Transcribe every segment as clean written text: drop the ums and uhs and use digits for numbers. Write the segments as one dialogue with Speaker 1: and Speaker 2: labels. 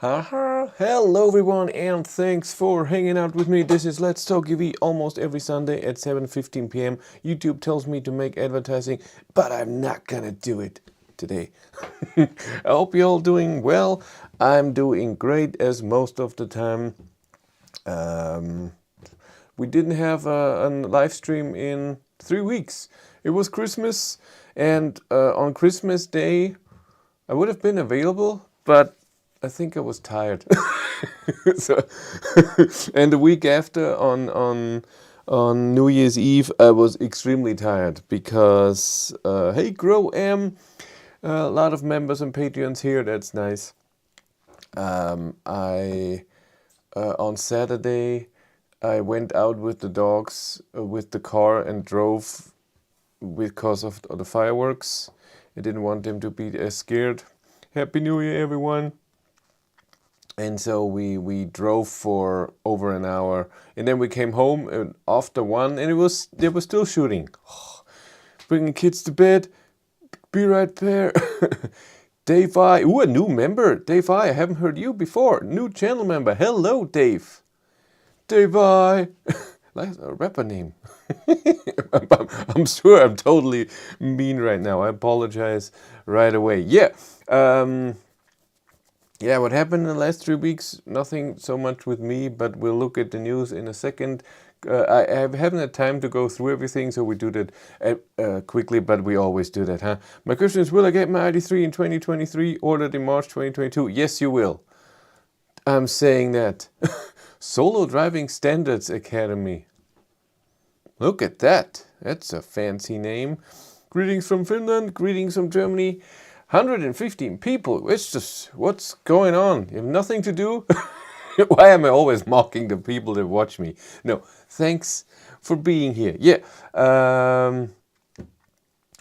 Speaker 1: Haha, hello everyone and thanks for hanging out with me. This is Let's Talk EV almost every Sunday at 7:15 p.m. YouTube tells me to make advertising, but I'm not gonna do it today. I hope you're all doing well. I'm doing great as most of the time. We didn't have a live stream in 3 weeks. It was Christmas and on Christmas Day I would have been available, but I think I was tired. So, and the week after, on New Year's Eve, I was extremely tired because hey, Grow a lot of members and Patreons here. That's nice. I On Saturday, I went out with the dogs with the car and drove because of the fireworks. I didn't want them to be as scared. Happy New Year, everyone. And so we drove for over an hour, and then we came home after one, and they were still shooting. Bringing kids to bed. Be right there. Dave I. Ooh, a new member. Dave I haven't heard you before. New channel member. Hello, Dave. Dave I. Like a rapper name. I'm sure I'm totally mean right now. I apologize right away. Yeah. Yeah, what happened in the last 3 weeks? Nothing so much with me, but we'll look at the news in a second. I haven't had time to go through everything, so we do that quickly, but we always do that, huh? My question is, will I get my ID.3 in 2023, ordered in March 2022? Yes, you will. I'm saying that. Solo Driving Standards Academy. Look at that. That's a fancy name. Greetings from Finland, greetings from Germany. 115 people. It's just, what's going on? You have nothing to do? Why am I always mocking the people that watch me? No, thanks for being here. Yeah,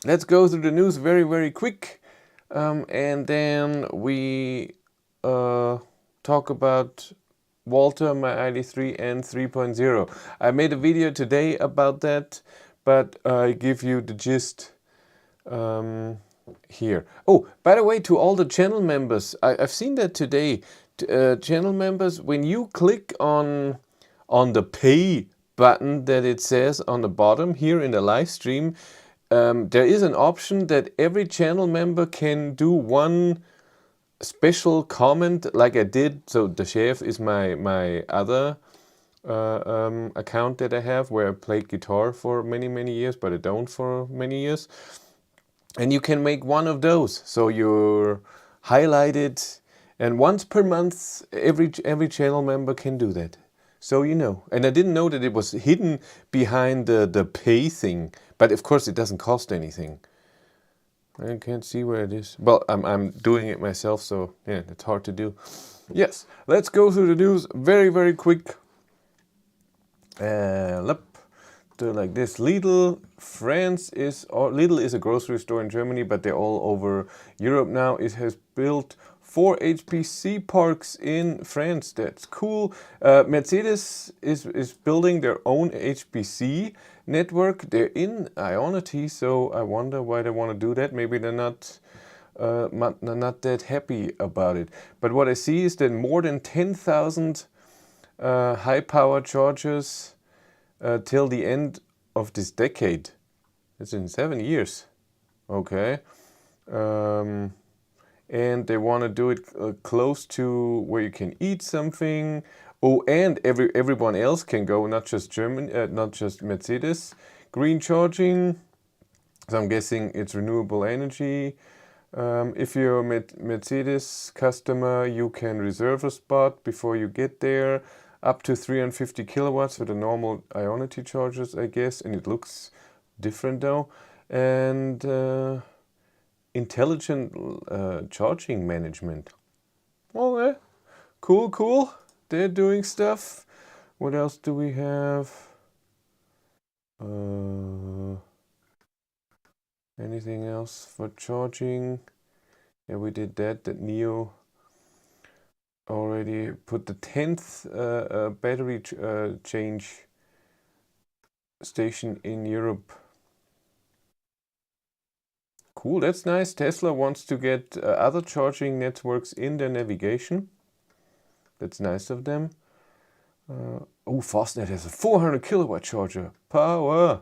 Speaker 1: let's go through the news very, very quick. And then we talk about Walter, my ID.3 and 3.0. I made a video today about that, but I give you the gist here. Oh, by the way, to all the channel members, I've seen that today. Channel members, when you click on the pay button that it says on the bottom here in the live stream, there is an option that every channel member can do one special comment like I did. So the chef is my other account that I have, where I played guitar for many years, but I don't for many years. And you can make one of those, so you're highlighted, and once per month every channel member can do that. So you know, and I didn't know that it was hidden behind the pay thing, but of course it doesn't cost anything. I can't see where it is. Well, I'm doing it myself, so yeah, it's hard to do. Yes, let's go through the news very quick. Do like this. Lidl is a grocery store in Germany, but they're all over Europe now. It has built 4 HPC parks in France. That's cool. Mercedes is building their own HPC network. They're in Ionity, so I wonder why they want to do that. Maybe they're not that happy about it. But what I see is that more than 10,000 high power chargers till the end of this decade. It's in 7 years. Okay. And they want to do it close to where you can eat something. Oh, and everyone else can go, not just not just Mercedes. Green charging. So I'm guessing it's renewable energy. If you're a Mercedes customer, you can reserve a spot before you get there. Up to 350 kilowatts for the normal Ionity chargers, I guess, and it looks different though. And intelligent charging management. Oh, yeah. Cool. They're doing stuff. What else do we have? Anything else for charging? Yeah, we did that. That Neo already put the 10th battery change station in Europe. Cool, that's nice. Tesla wants to get other charging networks in their navigation. That's nice of them. Oh, Fastnet has a 400 kilowatt charger. Power.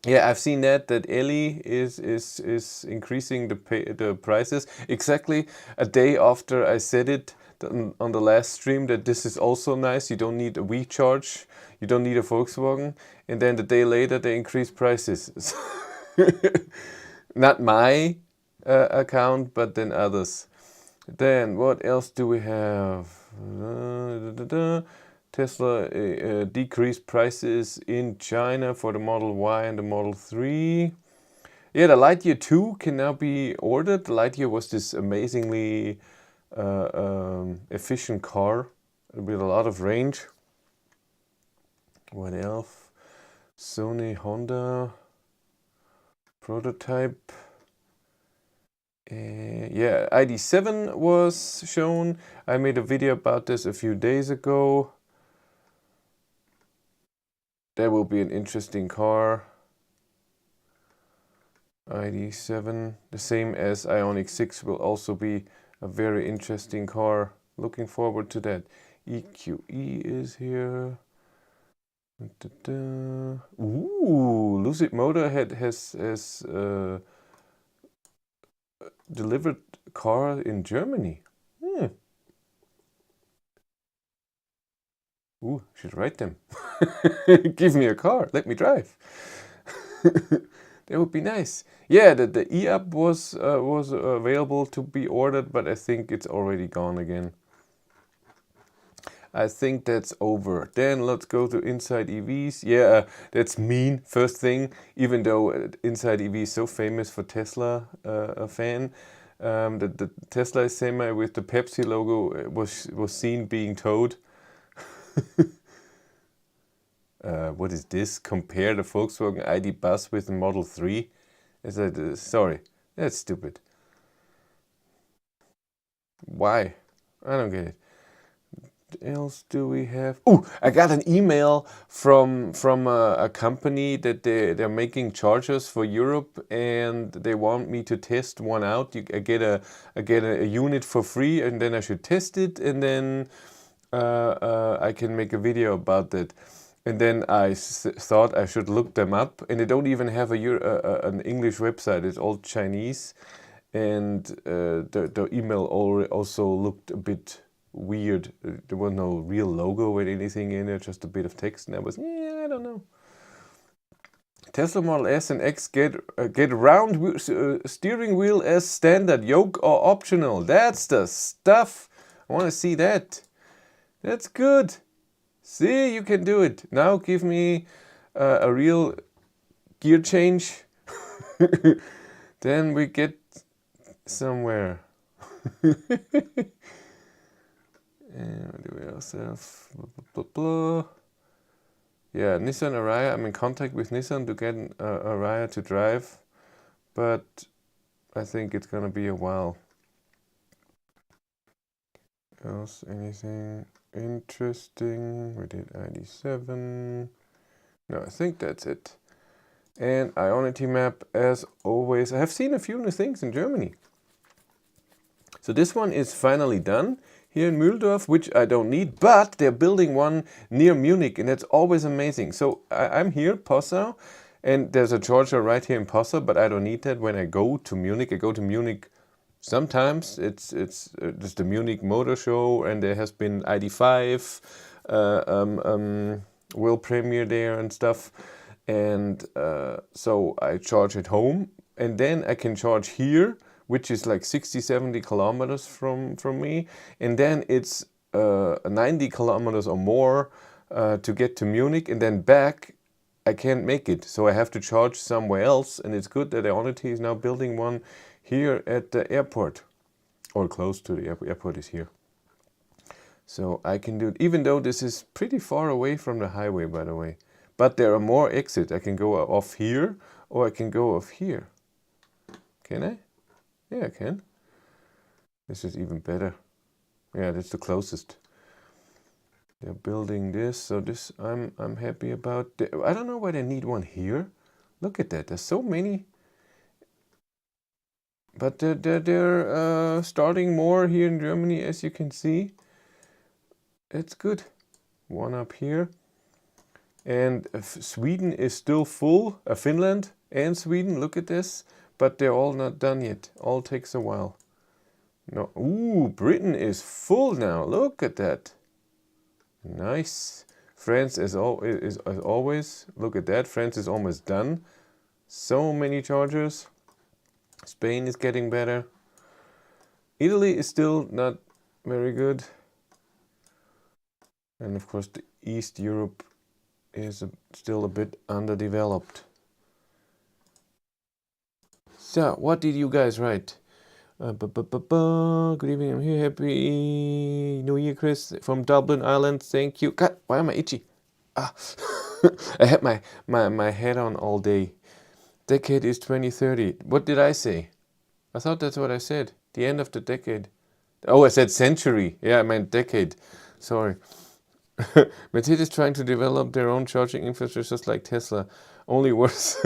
Speaker 1: Yeah, I've seen that Ellie is increasing the prices exactly a day after I said it on the last stream that this is also nice. You don't need a WeCharge, you don't need a Volkswagen, and then the day later they increase prices. Not my account, but then others. Then what else do we have? Tesla decreased prices in China for the Model Y and the Model 3. Yeah, the Lightyear 2 can now be ordered. The Lightyear was this amazingly efficient car with a lot of range. What else? Sony, Honda, prototype. Yeah, ID.7 was shown. I made a video about this a few days ago. That will be an interesting car. ID.7, the same as Ioniq 6, will also be a very interesting car. Looking forward to that. EQE is here. Ooh, Lucid Motor has delivered a car in Germany. Ooh, should write them. Give me a car, let me drive. That would be nice. Yeah, the e-up was available to be ordered, but I think it's already gone again. I think that's over. Then let's go to Inside EVs. Yeah, that's mean, first thing, even though Inside EV is so famous for Tesla a fan. The Tesla Semi with the Pepsi logo was seen being towed. What is this? Compare the Volkswagen ID Buzz with the Model 3? Sorry, that's stupid. Why? I don't get it. What else do we have? Oh, I got an email from a company that they're making chargers for Europe, and they want me to test one out. I get a unit for free, and then I should test it, and then I can make a video about that. And then I thought I should look them up, and they don't even have an English website. It's all Chinese, and the email also looked a bit weird. There was no real logo with anything in it, just a bit of text, and I was, yeah, I don't know. Tesla Model S and X get round steering wheel as standard, yoke or optional. That's the stuff. I want to see that. That's good. See, you can do it. Now give me a real gear change. Then we get somewhere. And what do we also have? Blah, blah, blah. Yeah, Nissan Ariya. I'm in contact with Nissan to get an Ariya to drive, but I think it's gonna be a while. Else, anything interesting? We did ID.7. No, I think that's it. And Ionity map, as always. I have seen a few new things in Germany. So this one is finally done here in Mühldorf, which I don't need, but they're building one near Munich, and that's always amazing. So I'm here, Passau, and there's a charger right here in Passau, but I don't need that when I go to Munich. I go to Munich sometimes. It's the Munich Motor Show, and there has been ID.5 world premiere there and stuff. And so I charge at home, and then I can charge here, which is like 60-70 kilometers from me, and then it's 90 kilometers or more to get to Munich, and then back I can't make it, so I have to charge somewhere else. And it's good that Ionity is now building one here at the airport, or close to the airport is here. So I can do it, even though this is pretty far away from the highway, by the way. But there are more exits. I can go off here, or I can go off here. Can I? Yeah, I can. This is even better. Yeah, that's the closest. They're building this, so this I'm happy about. I don't know why they need one here. Look at that. There's so many. But they're starting more here in Germany, as you can see. that's good. One up here. And Sweden is still full. Finland and Sweden, look at this. But they're all not done yet. All takes a while. No, ooh, Britain is full now. Look at that. Nice. France is as always. Look at that. France is almost done. So many chargers. Spain is getting better. Italy is still not very good. And of course the East Europe is still a bit underdeveloped. So, what did you guys write? Good evening, I'm here. Happy New Year, Chris, from Dublin, Ireland. Thank you. God, why am I itchy? Ah, I had my head on all day. Decade is 2030. What did I say? I thought that's what I said. The end of the decade. Oh, I said century. Yeah, I meant decade. Sorry. Mercedes trying to develop their own charging infrastructure just like Tesla. Only worse.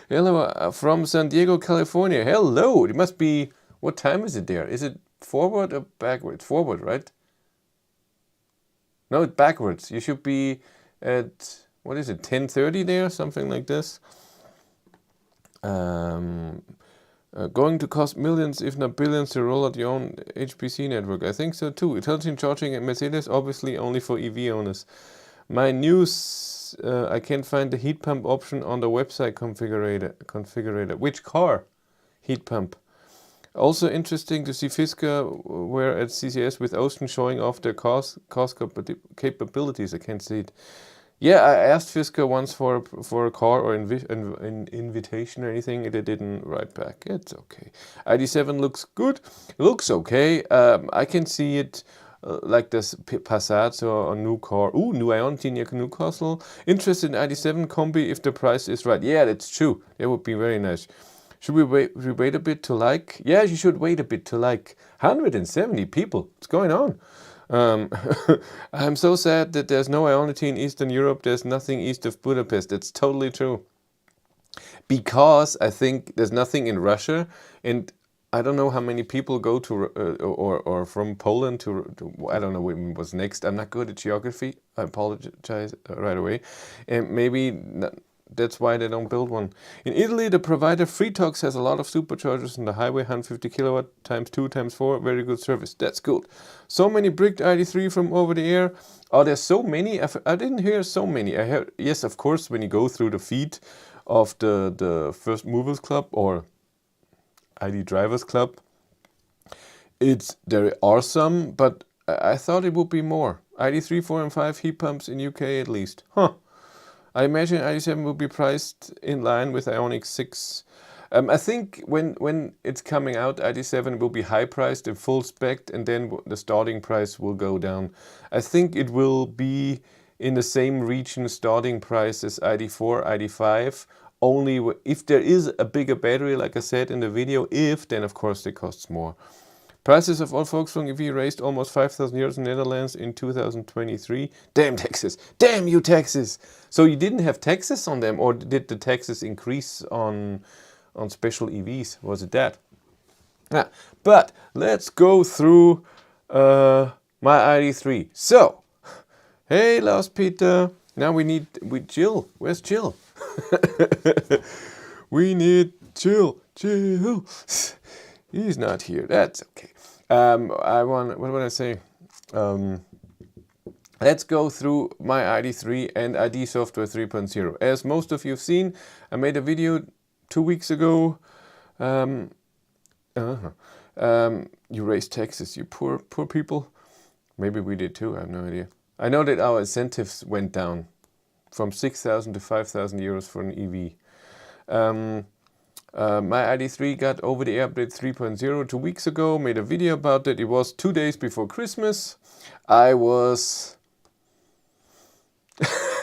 Speaker 1: Hello, from San Diego, California. Hello. It must be... What time is it there? Is it forward or backwards? Forward, right? No, it's backwards. You should be at... What is it? 10:30 there? Something like this. Going to cost millions, if not billions, to roll out your own HPC network. I think so too. Intelligent charging at Mercedes, obviously only for EV owners. My news, I can't find the heat pump option on the website configurator. Which car? Heat pump. Also interesting to see Fisker were at CCS with Ocean showing off their cost capabilities. I can't see it. Yeah, I asked Fisker once for a car or an invitation or anything. They didn't write back. It's okay. ID.7 looks good. Looks okay. I can see it like this Passat or a new car. Ooh, new Ionity near Newcastle. Interested in ID.7 Combi if the price is right. Yeah, that's true. That would be very nice. Should we wait a bit to like? Yeah, you should wait a bit to like. 170 people. What's going on? I'm so sad that there's no Ionity in Eastern Europe. There's nothing east of Budapest. That's totally true. Because I think there's nothing in Russia, and I don't know how many people go to or from Poland to I don't know what was next. I'm not good at geography. I apologize right away. And maybe that's why they don't build one. In Italy, the provider Freetox has a lot of superchargers on the highway, 150 kilowatt times 2 times 4, very good service. That's good. So many bricked ID.3 from over the air. Oh, there's so many. I didn't hear so many. I heard, yes, of course, when you go through the feed of the First Movers Club or ID Drivers Club, there are some, but I thought it would be more. ID.3, 4 and 5 heat pumps in UK at least. Huh. I imagine ID.7 will be priced in line with Ioniq 6. I think when it's coming out, ID.7 will be high priced and full spec, and then the starting price will go down. I think it will be in the same region starting price as ID.4, ID.5. Only if there is a bigger battery, like I said in the video, then of course it costs more. Prices of all Volkswagen EV raised almost 5,000 euros in Netherlands in 2023. Damn taxes! Damn you taxes! So you didn't have taxes on them, or did the taxes increase on special EVs? Was it that? Yeah. But let's go through my ID.3. So, hey Lars Peter. Now we Jill. Where's Jill? We need Jill. He's not here. That's okay. What would I say? Let's go through my ID.3 and ID Software 3.0. As most of you've seen, I made a video 2 weeks ago. You raised taxes, you poor people. Maybe we did too, I have no idea. I know that our incentives went down from 6,000 to 5,000 euros for an EV. My ID.3 got over-the-air update 3.0 2 weeks ago, made a video about it. It was 2 days before Christmas. I was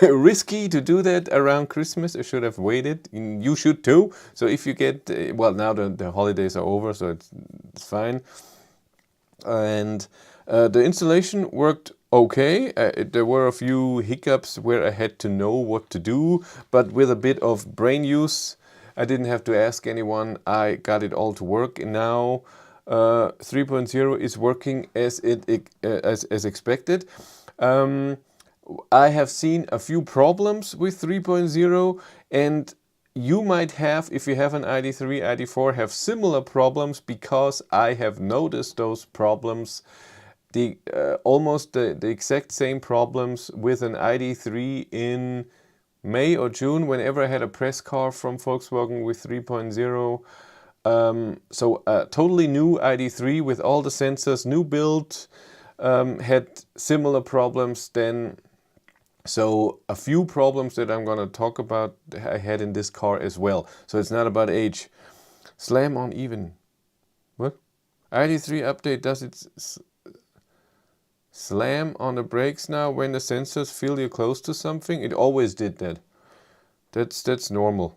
Speaker 1: risky to do that around Christmas. I should have waited. You should too. So if you get, well, now the holidays are over, so it's fine. And the installation worked okay. There were a few hiccups where I had to know what to do, but with a bit of brain use, I didn't have to ask anyone. I got it all to work, and now 3.0 is working as expected. I have seen a few problems with 3.0, and you might have, if you have an Id.3, Id.4, have similar problems, because I have noticed those problems, almost the exact same problems with an Id.3 in May or June, whenever I had a press car from Volkswagen with 3.0. So a totally new Id.3 with all the sensors, new build, had similar problems then. So a few problems that I'm gonna talk about I had in this car as well. So it's not about age. Slam on even. What? Id.3 update, does it slam on the brakes now when the sensors feel you're close to something? It always did that. That's normal.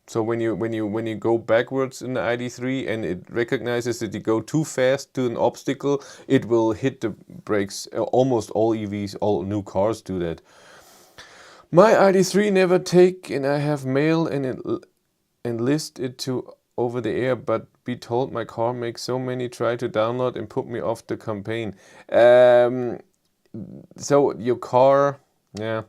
Speaker 1: So when you go backwards in the Id.3 and it recognizes that you go too fast to an obstacle, it will hit the brakes. Almost all EVs, all new cars do that. My Id.3 never take, and I have mail and list it to over the air, but be told my car makes so many try to download and put me off the campaign. So your car, yeah.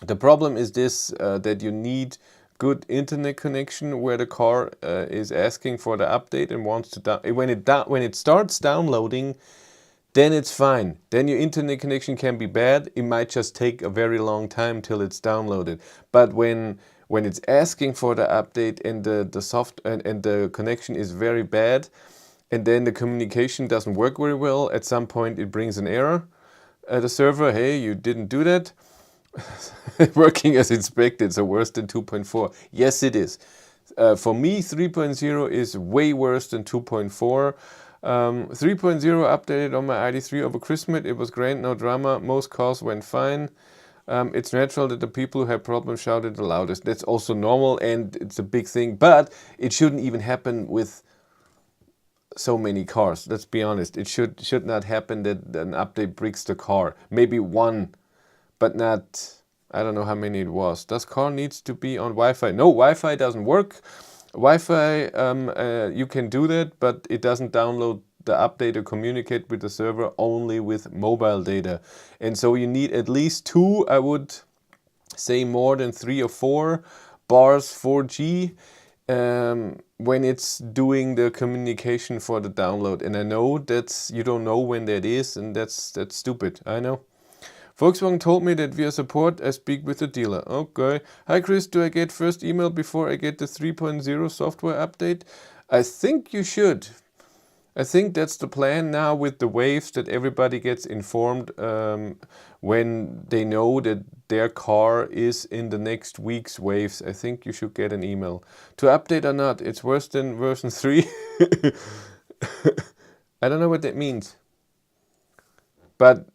Speaker 1: The problem is this, that you need good internet connection where the car is asking for the update and wants to when it starts downloading, then it's fine. Then your internet connection can be bad. It might just take a very long time till it's downloaded. But when it's asking for the update and the soft and the connection is very bad, and then the communication doesn't work very well, at some point it brings an error at the server. Hey, you didn't do that. Working as expected, so worse than 2.4. Yes, it is. For me, 3.0 is way worse than 2.4. 3.0 updated on my Id.3 over Christmas. It was great, no drama. Most calls went fine. It's natural that the people who have problems shouted the loudest. That's also normal, and it's a big thing. But it shouldn't even happen with so many cars. Let's be honest. It should not happen that an update breaks the car. Maybe one, but not, I don't know how many it was. Does car needs to be on Wi-Fi? No, Wi-Fi doesn't work. Wi-Fi, you can do that, but it doesn't download the update or communicate with the server, only with mobile data. And so you need at least two, I would say more than 3 or 4 bars 4G when it's doing the communication for the download. And I know that's, you don't know when that is, and that's stupid, I know. Volkswagen told me that via support I speak with the dealer. Okay. Hi Chris, do I get first email before I get the 3.0 software update? I think you should. I think that's the plan now with the waves, that everybody gets informed when they know that their car is in the next week's waves. I think you should get an email. To update or not, it's worse than version 3. I don't know what that means. But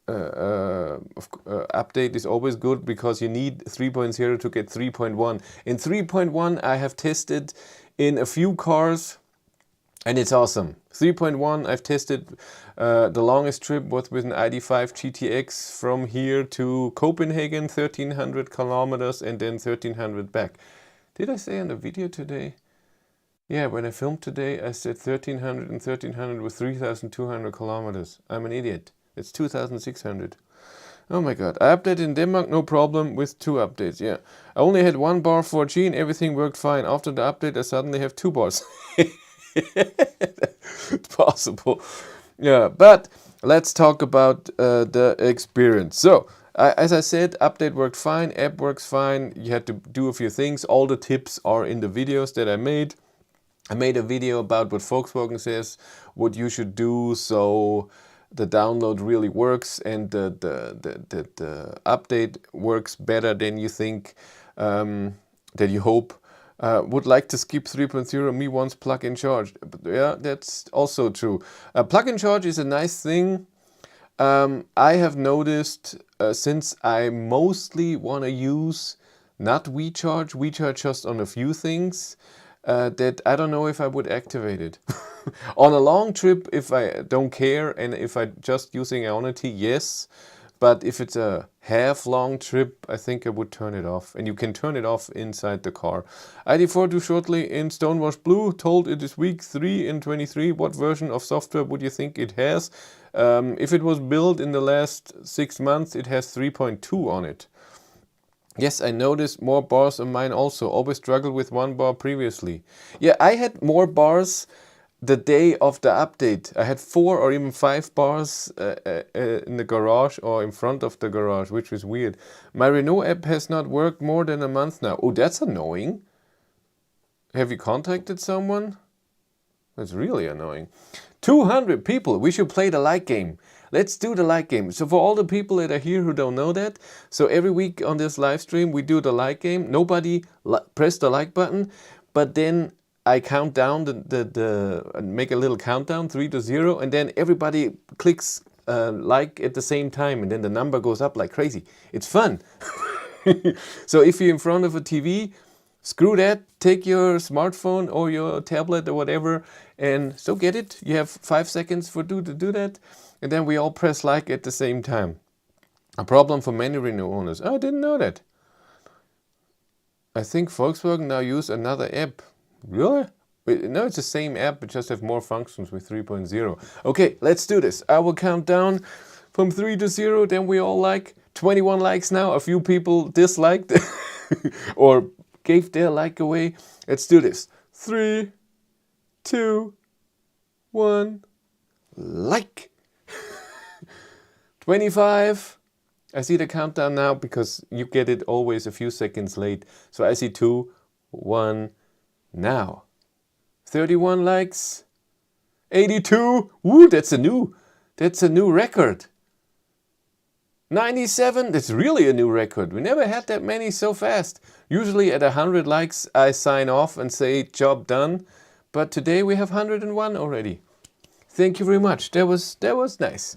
Speaker 1: update is always good, because you need 3.0 to get 3.1. In 3.1 I have tested in a few cars, and it's awesome. 3.1 I've tested, the longest trip was with an ID.5 GTX from here to Copenhagen, 1300 kilometers, and then 1300 back. Did I say on the video today? Yeah, when I filmed today I said 1300 and 1300 with 3200 kilometers. I'm an idiot. It's 2,600. Oh my god. I updated in Denmark, no problem, with 2 updates. Yeah. I only had 1 bar 4G and everything worked fine. After the update, I suddenly have 2 bars. It's possible. Yeah, but let's talk about the experience. So, as I said, update worked fine, app works fine. You had to do a few things. All the tips are in the videos that I made. I made a video about what Volkswagen says, what you should do, so the download really works and the update works better than you think, that you hope. Would like to skip 3.0, me wants plug-in charge. But yeah, that's also true. Plug-in charge is a nice thing. I have noticed, since I mostly want to use not WeCharge just on a few things, that I don't know if I would activate it. On a long trip, if I don't care and if I just using Ionity, yes. But if it's a half-long trip, I think I would turn it off. And you can turn it off inside the car. Id.4 due shortly in Stonewash Blue, told it is week 3 in 23. What version of software would you think it has? If it was built in the last 6 months, it has 3.2 on it. Yes, I noticed more bars on mine also. Always struggled with 1 bar previously. Yeah, I had more bars the day of the update. I had 4 or even 5 bars in the garage or in front of the garage, which is weird. My Renault app has not worked more than a month now. Oh, that's annoying. Have you contacted someone? That's really annoying. 200 people. We should play the like game. Let's do the like game. So for all the people that are here who don't know that, so every week on this live stream we do the like game. Nobody press the like button, but then I count down make a little countdown, 3 to 0, and then everybody clicks like at the same time, and then the number goes up like crazy. It's fun. So if you're in front of a TV, screw that, take your smartphone or your tablet or whatever, and so get it. You have 5 seconds to do that, and then we all press like at the same time. A problem for many Renault owners. Oh, I didn't know that. I think Volkswagen now use another app. Really? No, it's the same app, but just have more functions with 3.0. Okay, let's do this. I will count down from 3 to 0, then we all like. 21 likes now. A few people disliked or gave their like away. Let's do this. 3, 2, 1, like. 25. I see the countdown now because you get it always a few seconds late. So I see 2, 1, now. 31 likes. 82. Woo, that's a new record. 97, that's really a new record. We never had that many so fast. Usually at 100 likes I sign off and say job done. But today we have 101 already. Thank you very much. That was nice.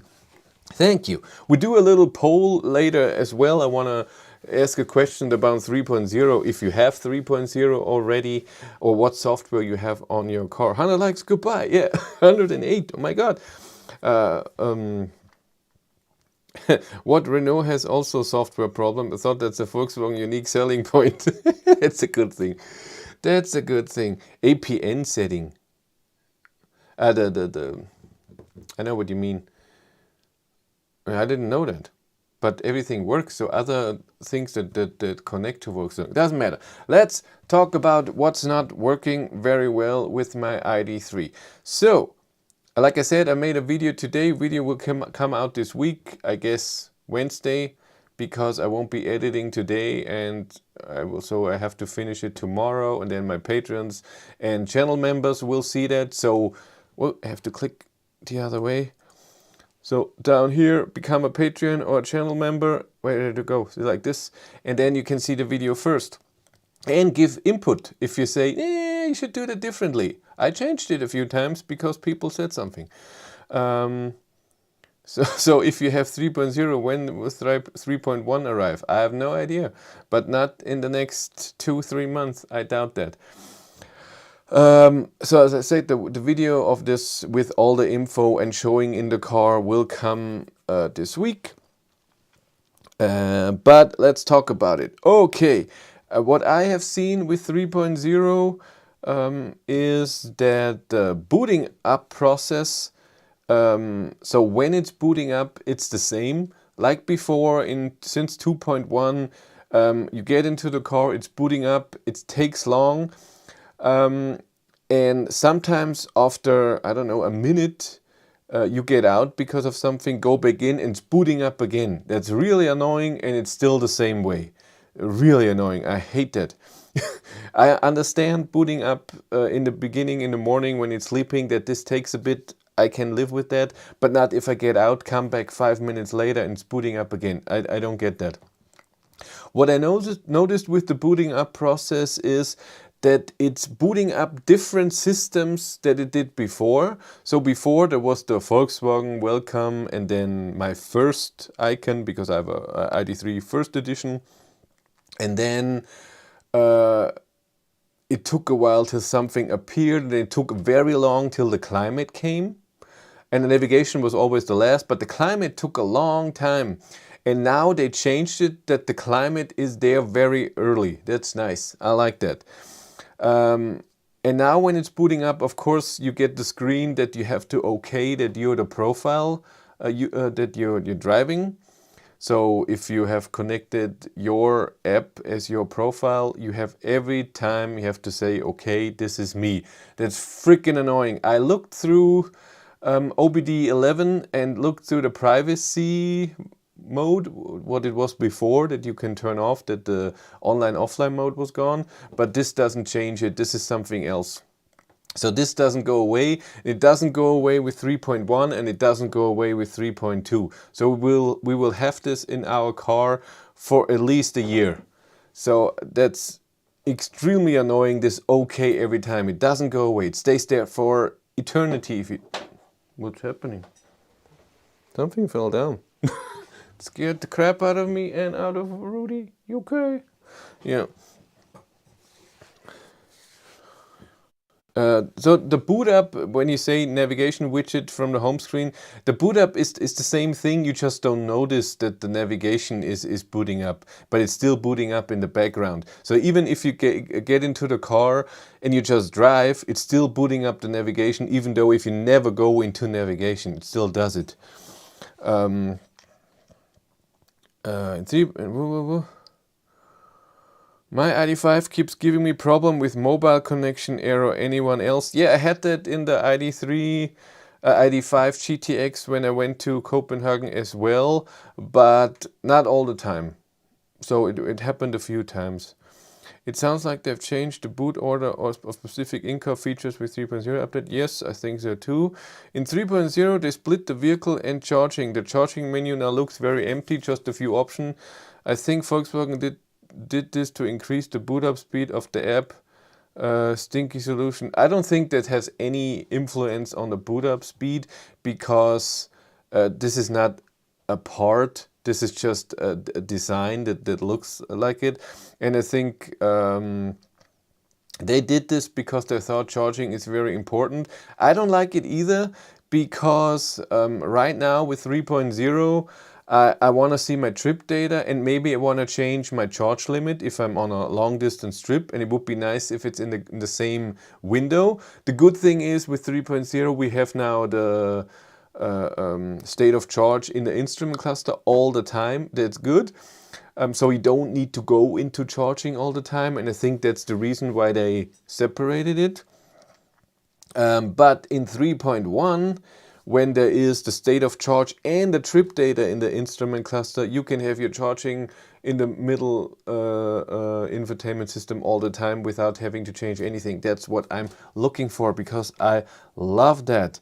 Speaker 1: Thank you. We do a little poll later as well. I want to ask a question about 3.0, if you have 3.0 already, or what software you have on your car. 100 likes, goodbye. Yeah, 108. Oh my God. What Renault has also software problem. I thought that's a Volkswagen unique selling point. That's a good thing. That's a good thing. APN setting. I know what you mean. I didn't know that. But everything works, so other things that connect to Volkswagen. Doesn't matter. Let's talk about what's not working very well with my Id.3. So, like I said, I made a video today. Video will come out this week, I guess Wednesday, because I won't be editing today, and I have to finish it tomorrow, and then my patrons and channel members will see that. So, well, I have to click the other way. So down here, become a Patreon or a channel member. Where did it go? So like this, and then you can see the video first and give input. If you say, you should do that differently. I changed it a few times because people said something. So if you have 3.0, when will 3.1 arrive? I have no idea, but not in the next 2-3 months. I doubt that. So as I said, the video of this with all the info and showing in the car will come this week. But let's talk about it. Okay, what I have seen with 3.0 is that the booting up process, so when it's booting up, it's the same. Like before, since 2.1, you get into the car, it's booting up, it takes long. And sometimes after, I don't know, a minute, you get out because of something, go back in and it's booting up again. That's really annoying, and it's still the same way. Really annoying. I hate that. I understand booting up in the beginning, in the morning when it's sleeping, that this takes a bit. I can live with that, but not if I get out, come back 5 minutes later and it's booting up again. I don't get that. What I noticed with the booting up process is that it's booting up different systems that it did before. So before there was the Volkswagen welcome, and then my first icon, because I have a Id.3 first edition. And then it took a while till something appeared, and it took very long till the climate came. And the navigation was always the last, but the climate took a long time. And now they changed it that the climate is there very early. That's nice. I like that. And now when it's booting up, of course, you get the screen that you have to okay that you're the profile that you're driving. So if you have connected your app as your profile, you have every time you have to say, okay, this is me. That's freaking annoying. I looked through OBD11 and looked through the privacy mode, what it was before, that you can turn off, that the online offline mode was gone, but this doesn't change it. This is something else. So this doesn't go away. It doesn't go away with 3.1 and it doesn't go away with 3.2. So we will have this in our car for at least a year. So that's extremely annoying, this okay every time. It doesn't go away. It stays there for eternity. What's happening? Something fell down. Scared the crap out of me and out of Rudy. You okay? Yeah. So the boot up, when you say navigation widget from the home screen, the boot up is the same thing. You just don't notice that the navigation is booting up, but it's still booting up in the background. So even if you get into the car and you just drive, it's still booting up the navigation, even though if you never go into navigation, it still does it. My Id.5 keeps giving me problem with mobile connection error. Anyone else? Yeah, I had that in the Id.3, Id.5 GTX when I went to Copenhagen as well, but not all the time. So it happened a few times. It sounds like they've changed the boot order of specific in-car features with 3.0 update. Yes, I think so too. In 3.0 they split the vehicle and charging. The charging menu now looks very empty, just a few options. I think Volkswagen did this to increase the boot up speed of the app. Stinky solution. I don't think that has any influence on the boot up speed, because this is not a part. This is just a design that looks like it. And I think they did this because they thought charging is very important. I don't like it either, because right now with 3.0 I want to see my trip data, and maybe I want to change my charge limit if I'm on a long distance trip, and it would be nice if it's in the same window. The good thing is with 3.0 we have now the state of charge in the instrument cluster all the time. That's good. So you don't need to go into charging all the time, and I think that's the reason why they separated it. But in 3.1, when there is the state of charge and the trip data in the instrument cluster, you can have your charging in the middle infotainment system all the time without having to change anything. That's what I'm looking for, because I love that.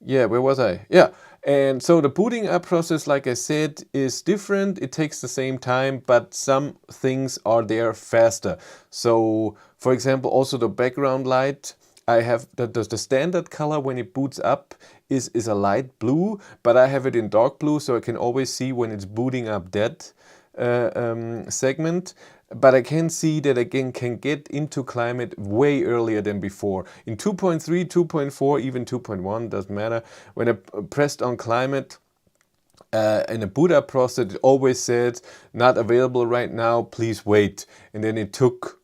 Speaker 1: Yeah, where was I? Yeah, and so the booting up process, like I said, is different. It takes the same time, but some things are there faster. So, for example, also the background light, I have the standard color when it boots up is a light blue, but I have it in dark blue, so I can always see when it's booting up that segment. But I can see that again can get into climate way earlier than before. In 2.3, 2.4, even 2.1, doesn't matter. When I pressed on climate, in a boot up process, it always said, not available right now, please wait. And then it took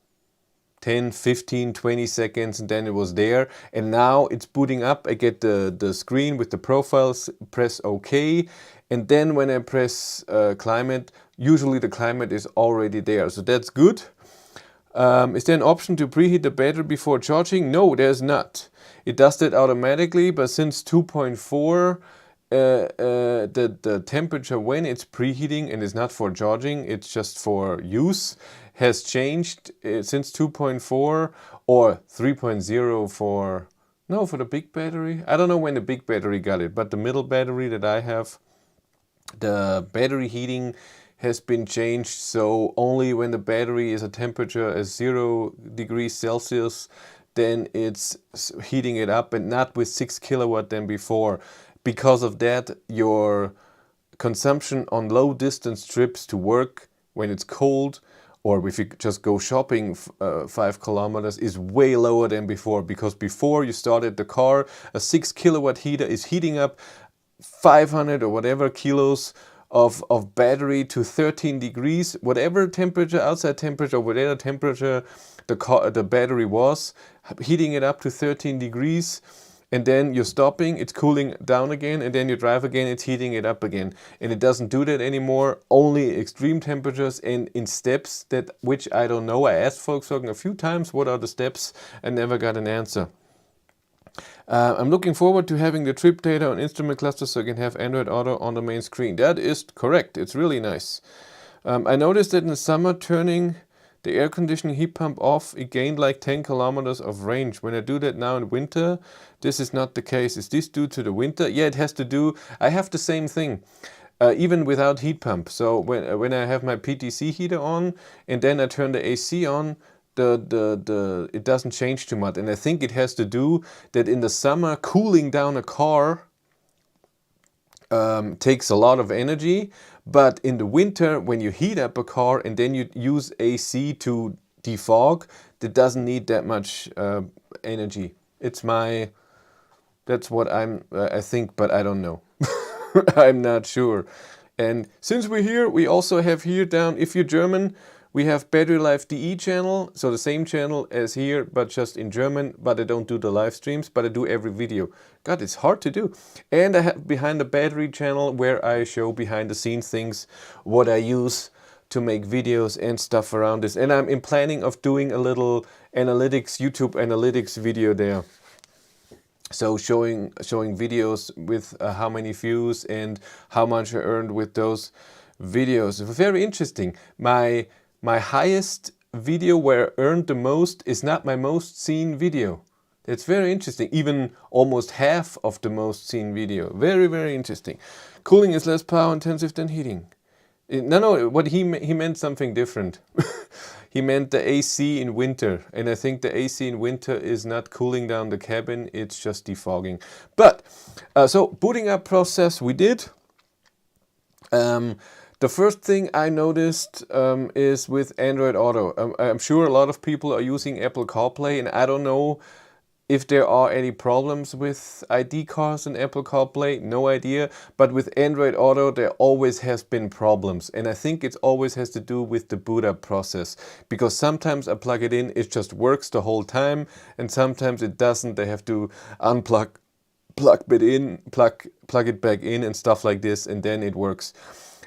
Speaker 1: 10, 15, 20 seconds, and then it was there. And now it's booting up. I get the screen with the profiles, press OK. And then when I press climate, usually the climate is already there. So that's good. Is there an option to preheat the battery before charging? No, there's not. It does that automatically, but since 2.4, the temperature when it's preheating and is not for charging, it's just for use, has changed since 2.4 or 3.0 for the big battery. I don't know when the big battery got it, but the middle battery that I have, the battery heating has been changed, so only when the battery is a temperature at 0 degrees Celsius, then it's heating it up, and not with 6 kilowatt than before. Because of that, your consumption on low distance trips to work when it's cold, or if you just go shopping 5 kilometers, is way lower than before. Because before you started the car, a 6 kilowatt heater is heating up 500 or whatever kilos of battery to 13 degrees, whatever temperature, outside temperature, whatever temperature the battery was, heating it up to 13 degrees. And then you're stopping, it's cooling down again, and then you drive again, it's heating it up again. And it doesn't do that anymore, only extreme temperatures and in steps, that which I don't know. I asked Volkswagen a few times, what are the steps, and never got an answer. I'm looking forward to having the trip data on instrument clusters so I can have Android Auto on the main screen. That is correct, it's really nice. I noticed that in the summer, turning the air conditioning heat pump off, it gained like 10 kilometers of range. When I do that now in winter, this is not the case. Is this due to the winter? Yeah, it has to do. I have the same thing, even without heat pump. So when I have my PTC heater on and then I turn the AC on, it doesn't change too much. And I think it has to do that in the summer, cooling down a car takes a lot of energy. But in the winter, when you heat up a car and then you use AC to defog, that doesn't need that much energy. That's what I think, but I don't know. I'm not sure. And since we're here, we also have here down, if you're German, we have Battery Life DE channel, so the same channel as here, but just in German, but I don't do the live streams, but I do every video. God, it's hard to do. And I have Behind the Battery channel, where I show behind the scenes things, what I use to make videos and stuff around this. And I'm in planning of doing a little analytics, YouTube analytics video there. So showing videos with how many views and how much I earned with those videos. Very interesting. My highest video where I earned the most is not my most seen video. It's very interesting. Even almost half of the most seen video. Very, very interesting. Cooling is less power intensive than heating. No, what he meant something different. He meant the AC in winter. And I think the AC in winter is not cooling down the cabin. It's just defogging. But, so booting up process we did. The first thing I noticed is with Android Auto. I'm sure a lot of people are using Apple CarPlay, and I don't know if there are any problems with ID cars and Apple CarPlay, no idea. But with Android Auto, there always has been problems. And I think it always has to do with the boot up process. Because sometimes I plug it in, it just works the whole time. And sometimes it doesn't. They have to unplug, plug it back in and stuff like this, and then it works.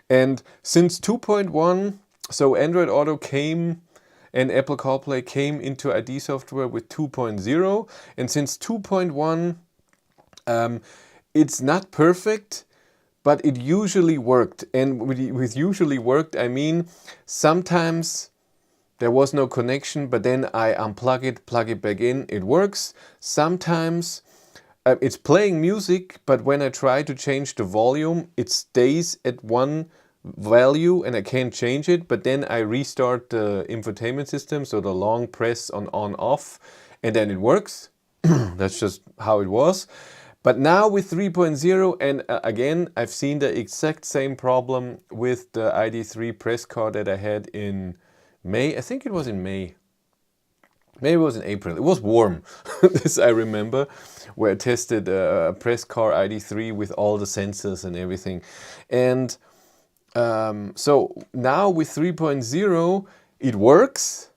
Speaker 1: And since 2.1, so Android Auto came and Apple CarPlay came into ID software with 2.0. And since 2.1, it's not perfect, but it usually worked. And with usually worked, I mean, sometimes there was no connection, but then I unplug it, plug it back in, it works. Sometimes it's playing music, but when I try to change the volume, it stays at one value and I can't change it. But then I restart the infotainment system, so the long press on off, and then it works. That's just how it was. But now with 3.0, and again, I've seen the exact same problem with the Id.3 press car that I had in May. I think it was in May. Maybe it was in April. It was warm, this I remember, where I tested a press car Id.3 with all the sensors and everything. And so now with 3.0, it works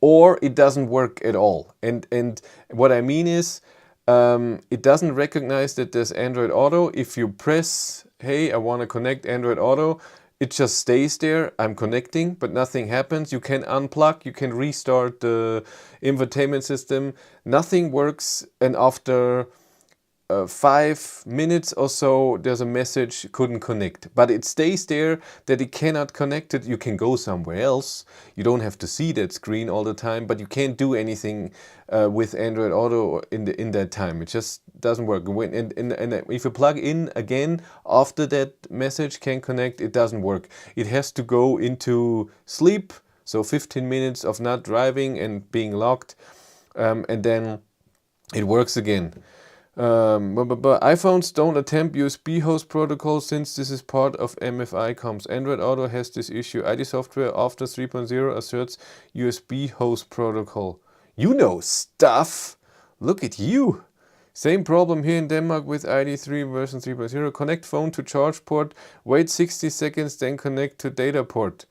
Speaker 1: or it doesn't work at all. And what I mean is, it doesn't recognize that there's Android Auto. If you press, hey, I want to connect Android Auto, it just stays there. I'm connecting, but nothing happens. You can unplug, you can restart the infotainment system. Nothing works, and after 5 minutes or so, there's a message, couldn't connect. But it stays there that it cannot connect it. You can go somewhere else. You don't have to see that screen all the time, but you can't do anything with Android Auto in that time. It just doesn't work. And if you plug in again after that message can connect, it doesn't work. It has to go into sleep, so 15 minutes of not driving and being locked, and then it works again. iPhones don't attempt USB host protocol since this is part of MFI comms. Android Auto has this issue. ID software after 3.0 asserts USB host protocol. You know stuff. Look at you. Same problem here in Denmark with Id.3 version 3.0. Connect phone to charge port, wait 60 seconds, then connect to data port.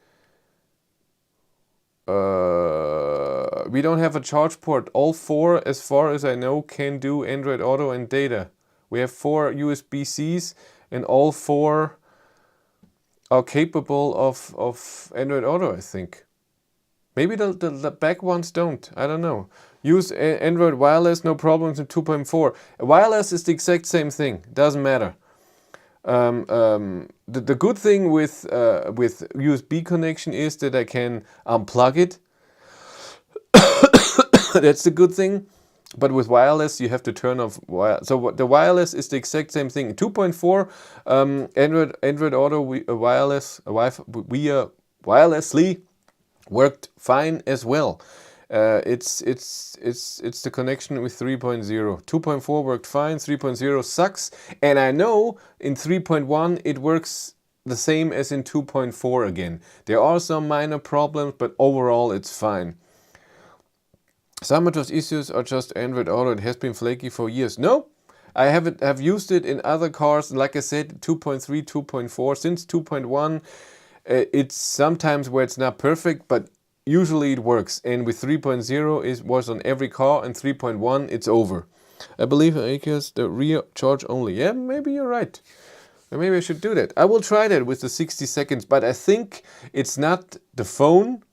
Speaker 1: We don't have a charge port. All 4, as far as I know, can do Android Auto and data. We have 4 USB-Cs and all 4 are capable of Android Auto, I think. Maybe the back ones don't. I don't know. Use Android Wireless, no problems in 2.4. Wireless is the exact same thing. Doesn't matter. The good thing with USB connection is that I can unplug it. That's the good thing. But with wireless, you have to turn off so the wireless is the exact same thing. 2.4 Android Auto Wi-Fi wirelessly worked fine as well. It's the connection with 3.0. 2.4 worked fine. 3.0 sucks, and I know in 3.1 it works the same as in 2.4 again. There are some minor problems, but overall it's fine. Some of those issues are just Android Auto. It has been flaky for years. No, I have used it in other cars. Like I said, 2.3, 2.4. Since 2.1, it's sometimes where it's not perfect, but usually it works. And with 3.0, it was on every car, and 3.1, it's over. I believe it's the rear charge only. Yeah, maybe you're right. Maybe I should do that. I will try that with the 60 seconds, but I think it's not the phone.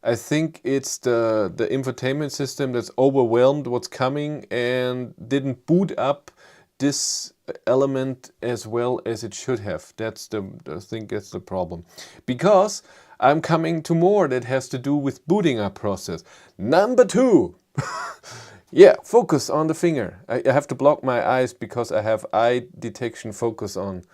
Speaker 1: I think it's the infotainment system that's overwhelmed what's coming and didn't boot up this element as well as it should have. I think that's the problem. Because I'm coming to more that has to do with booting up process. Number 2. Yeah, focus on the finger. I have to block my eyes because I have eye detection focus on.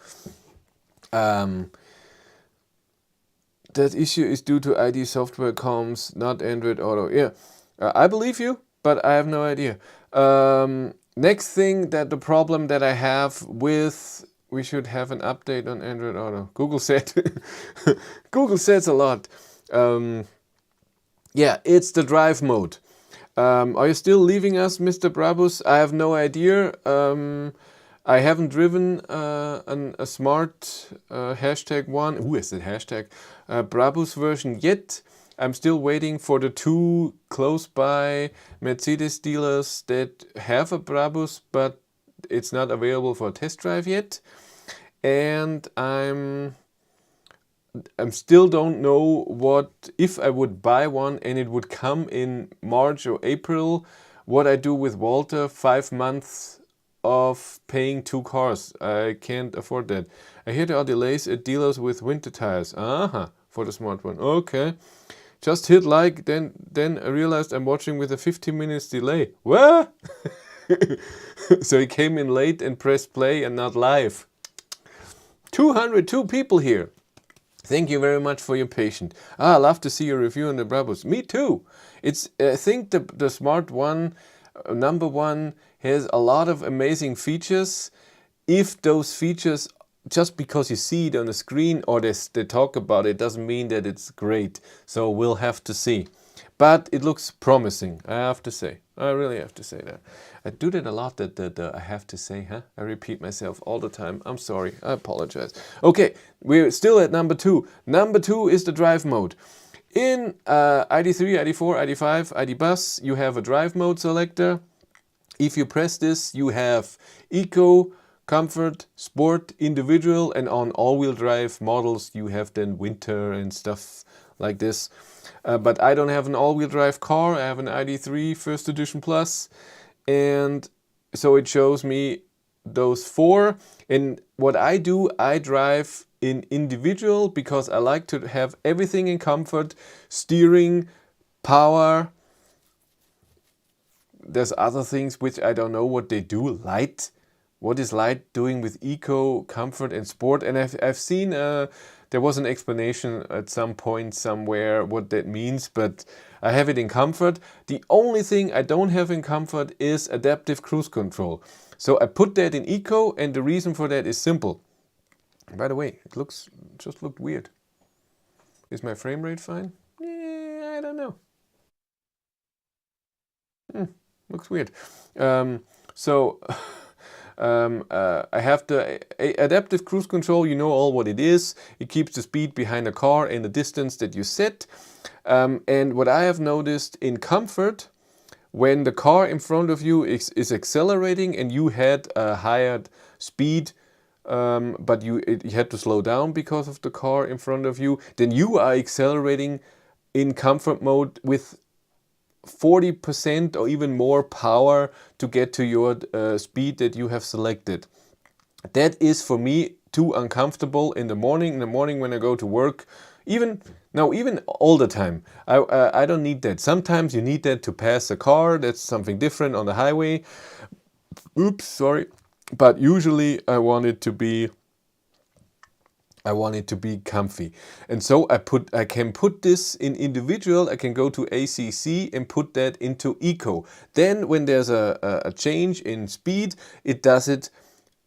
Speaker 1: That issue is due to ID software comms, not Android Auto. Yeah, I believe you, but I have no idea. Next thing, that the problem that I have with, we should have an update on Android Auto. Google said, Google says a lot. Yeah, it's the drive mode. Are you still leaving us, Mr. Brabus? I have no idea. I haven't driven a smart #1. Ooh, is it hashtag? Brabus version yet. I'm still waiting for the 2 close by Mercedes dealers that have a Brabus, but it's not available for a test drive yet. And I'm still don't know what, if I would buy one and it would come in March or April, what I do with Walter. 5 months of paying 2 cars. I can't afford that. I hear there are delays at dealers with winter tires. For the smart one. Okay. Just hit like, then I realized I'm watching with a 15 minutes delay. What? So he came in late and pressed play and not live. 202 people here. Thank you very much for your patience. I love to see your review on the Brabus. Me too. It's, I think the smart one, number 1, has a lot of amazing features. If those features, just because you see it on the screen or they talk about it, doesn't mean that it's great. So we'll have to see. But it looks promising, I have to say. I really have to say that. I do that a lot, that I have to say, huh? I repeat myself all the time. I'm sorry, I apologize. Okay, we're still at number 2. Number 2 is the drive mode. In ID3, ID4, ID5, ID bus, you have a drive mode selector. If you press this, you have Eco, Comfort, Sport, Individual, and on all-wheel drive models you have then Winter and stuff like this. But I don't have an all-wheel drive car. I have an ID.3 First Edition Plus, and so it shows me those 4. And what I do, I drive in individual because I like to have everything in comfort, steering, power. There's other things which I don't know what they do. Light. What is light doing with eco, comfort and sport? And I've seen there was an explanation at some point somewhere what that means, but I have it in comfort. The only thing I don't have in comfort is adaptive cruise control. So I put that in eco, and the reason for that is simple. By the way, it just looked weird. Is my frame rate fine? I don't know. Looks weird. So I have the adaptive cruise control. You know all what it is. It keeps the speed behind the car and the distance that you set. And what I have noticed in comfort, when the car in front of you is accelerating and you had a higher speed, but you had to slow down because of the car in front of you, then you are accelerating in comfort mode with 40% or even more power to get to your speed that you have selected. That is for me too uncomfortable in the morning. In the morning when I go to work, even all the time. I don't need that. Sometimes you need that to pass a car. That's something different on the highway. Oops, sorry. But usually I want it to be comfy. And so I can put this in individual. I can go to ACC and put that into eco. Then when there's a change in speed, it does it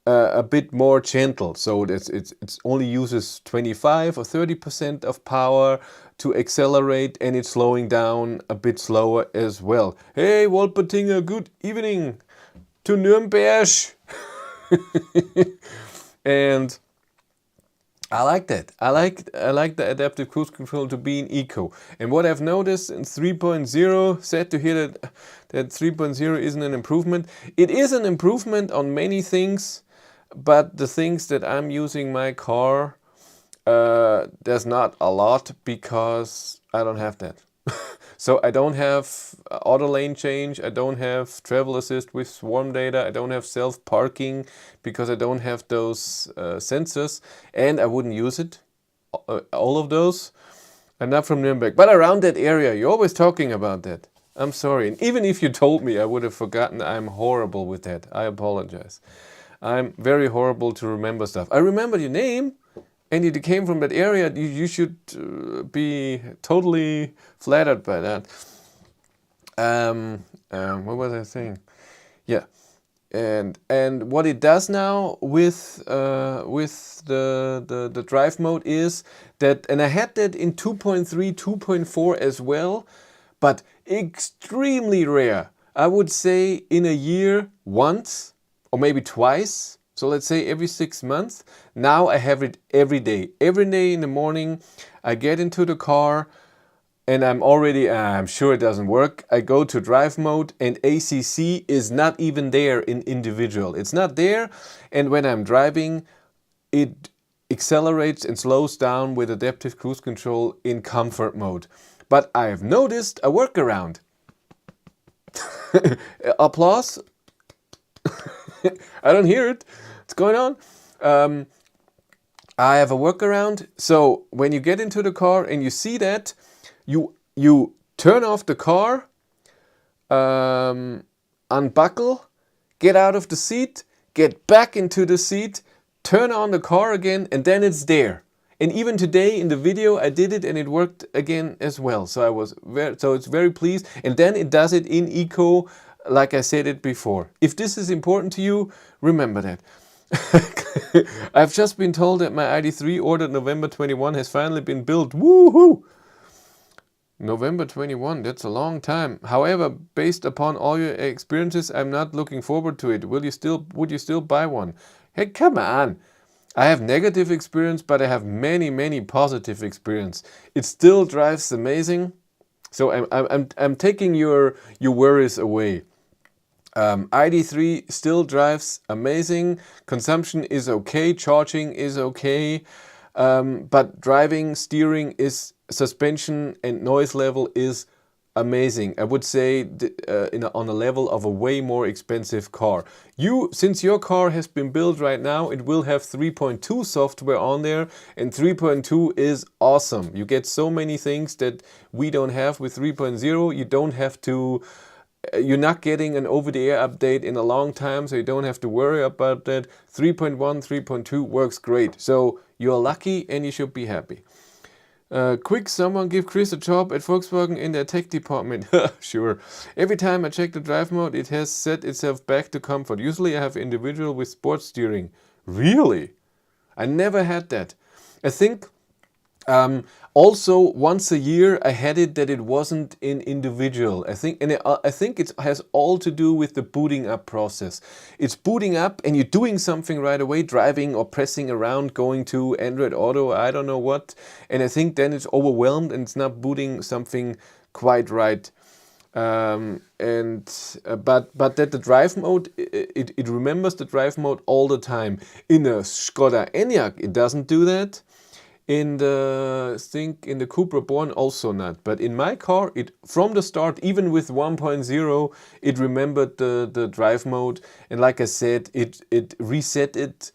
Speaker 1: a bit more gentle. So it's only uses 25 or 30% of power to accelerate, and it's slowing down a bit slower as well. Hey, Wolpertinger, good evening to Nürnberg. And I like that. I like the adaptive cruise control to be in eco. And what I've noticed in 3.0, sad to hear that 3.0 isn't an improvement. It is an improvement on many things, but the things that I'm using my car, there's not a lot because I don't have that. So I don't have auto lane change, I don't have travel assist with swarm data, I don't have self-parking because I don't have those sensors, and I wouldn't use it, all of those. I'm not from Nuremberg, but around that area, you're always talking about that. I'm sorry, and even if you told me, I would have forgotten. I'm horrible with that. I apologize. I'm very horrible to remember stuff. I remember your name, and you came from that area. You should be totally flattered by that. What was I saying? Yeah, and what it does now with the drive mode is that, and I had that in 2.3, 2.4 as well, but extremely rare. I would say in a year once or maybe twice. So let's say every 6 months. Now I have it every day. Every day in the morning, I get into the car and I'm sure it doesn't work. I go to drive mode and ACC is not even there in individual. It's not there. And when I'm driving, it accelerates and slows down with adaptive cruise control in comfort mode. But I have noticed a workaround. Applause. I don't hear it. What's going on? I have a workaround. So when you get into the car and you see that, you turn off the car, unbuckle, get out of the seat, get back into the seat, turn on the car again, and then it's there. And even today in the video I did it and it worked again as well. So it's very pleased. And then it does it in eco, like I said it before. If this is important to you, remember that. I've just been told that my Id.3 ordered November 21 has finally been built. Woohoo! November 21, that's a long time. However, based upon all your experiences, I'm not looking forward to it. Would you still buy one? Hey, come on. I have negative experience, but I have many positive experience. It still drives amazing. So I'm taking your worries away. Id.3 still drives amazing. Consumption is okay. Charging is okay. But driving, steering, suspension and noise level is amazing. I would say on a level of a way more expensive car. Since your car has been built right now, it will have 3.2 software on there, and 3.2 is awesome. You get so many things that we don't have with 3.0. You don't have to. You're not getting an over-the-air update in a long time, so you don't have to worry about that. 3.1, 3.2 works great. So you're lucky and you should be happy. Quick, someone give Chris a job at Volkswagen in their tech department. Sure. Every time I check the drive mode, it has set itself back to comfort. Usually I have individual with sports steering. Really? I never had that. I think Also, once a year, I had it that it wasn't in individual. I think it has all to do with the booting up process. It's booting up, and you're doing something right away, driving or pressing around, going to Android Auto, I don't know what. And I think then it's overwhelmed and it's not booting something quite right. But that the drive mode, it remembers the drive mode all the time. In a Skoda Enyaq, it doesn't do that. In the Cupra Born also not. But in my car, it from the start, even with 1.0, it remembered the drive mode. And like I said, it reset it.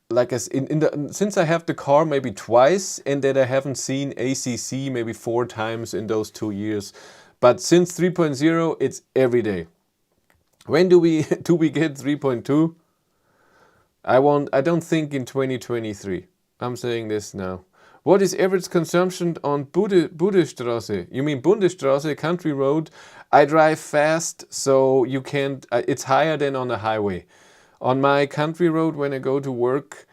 Speaker 1: Since I have the car maybe twice, and that I haven't seen ACC maybe 4 times in those 2 years. But since 3.0, it's every day. When do we get 3.2? I don't think in 2023. I'm saying this now. What is average consumption on Bundesstraße? You mean Bundesstraße, country road? I drive fast, so you can't. It's higher than on the highway. On my country road, when I go to work,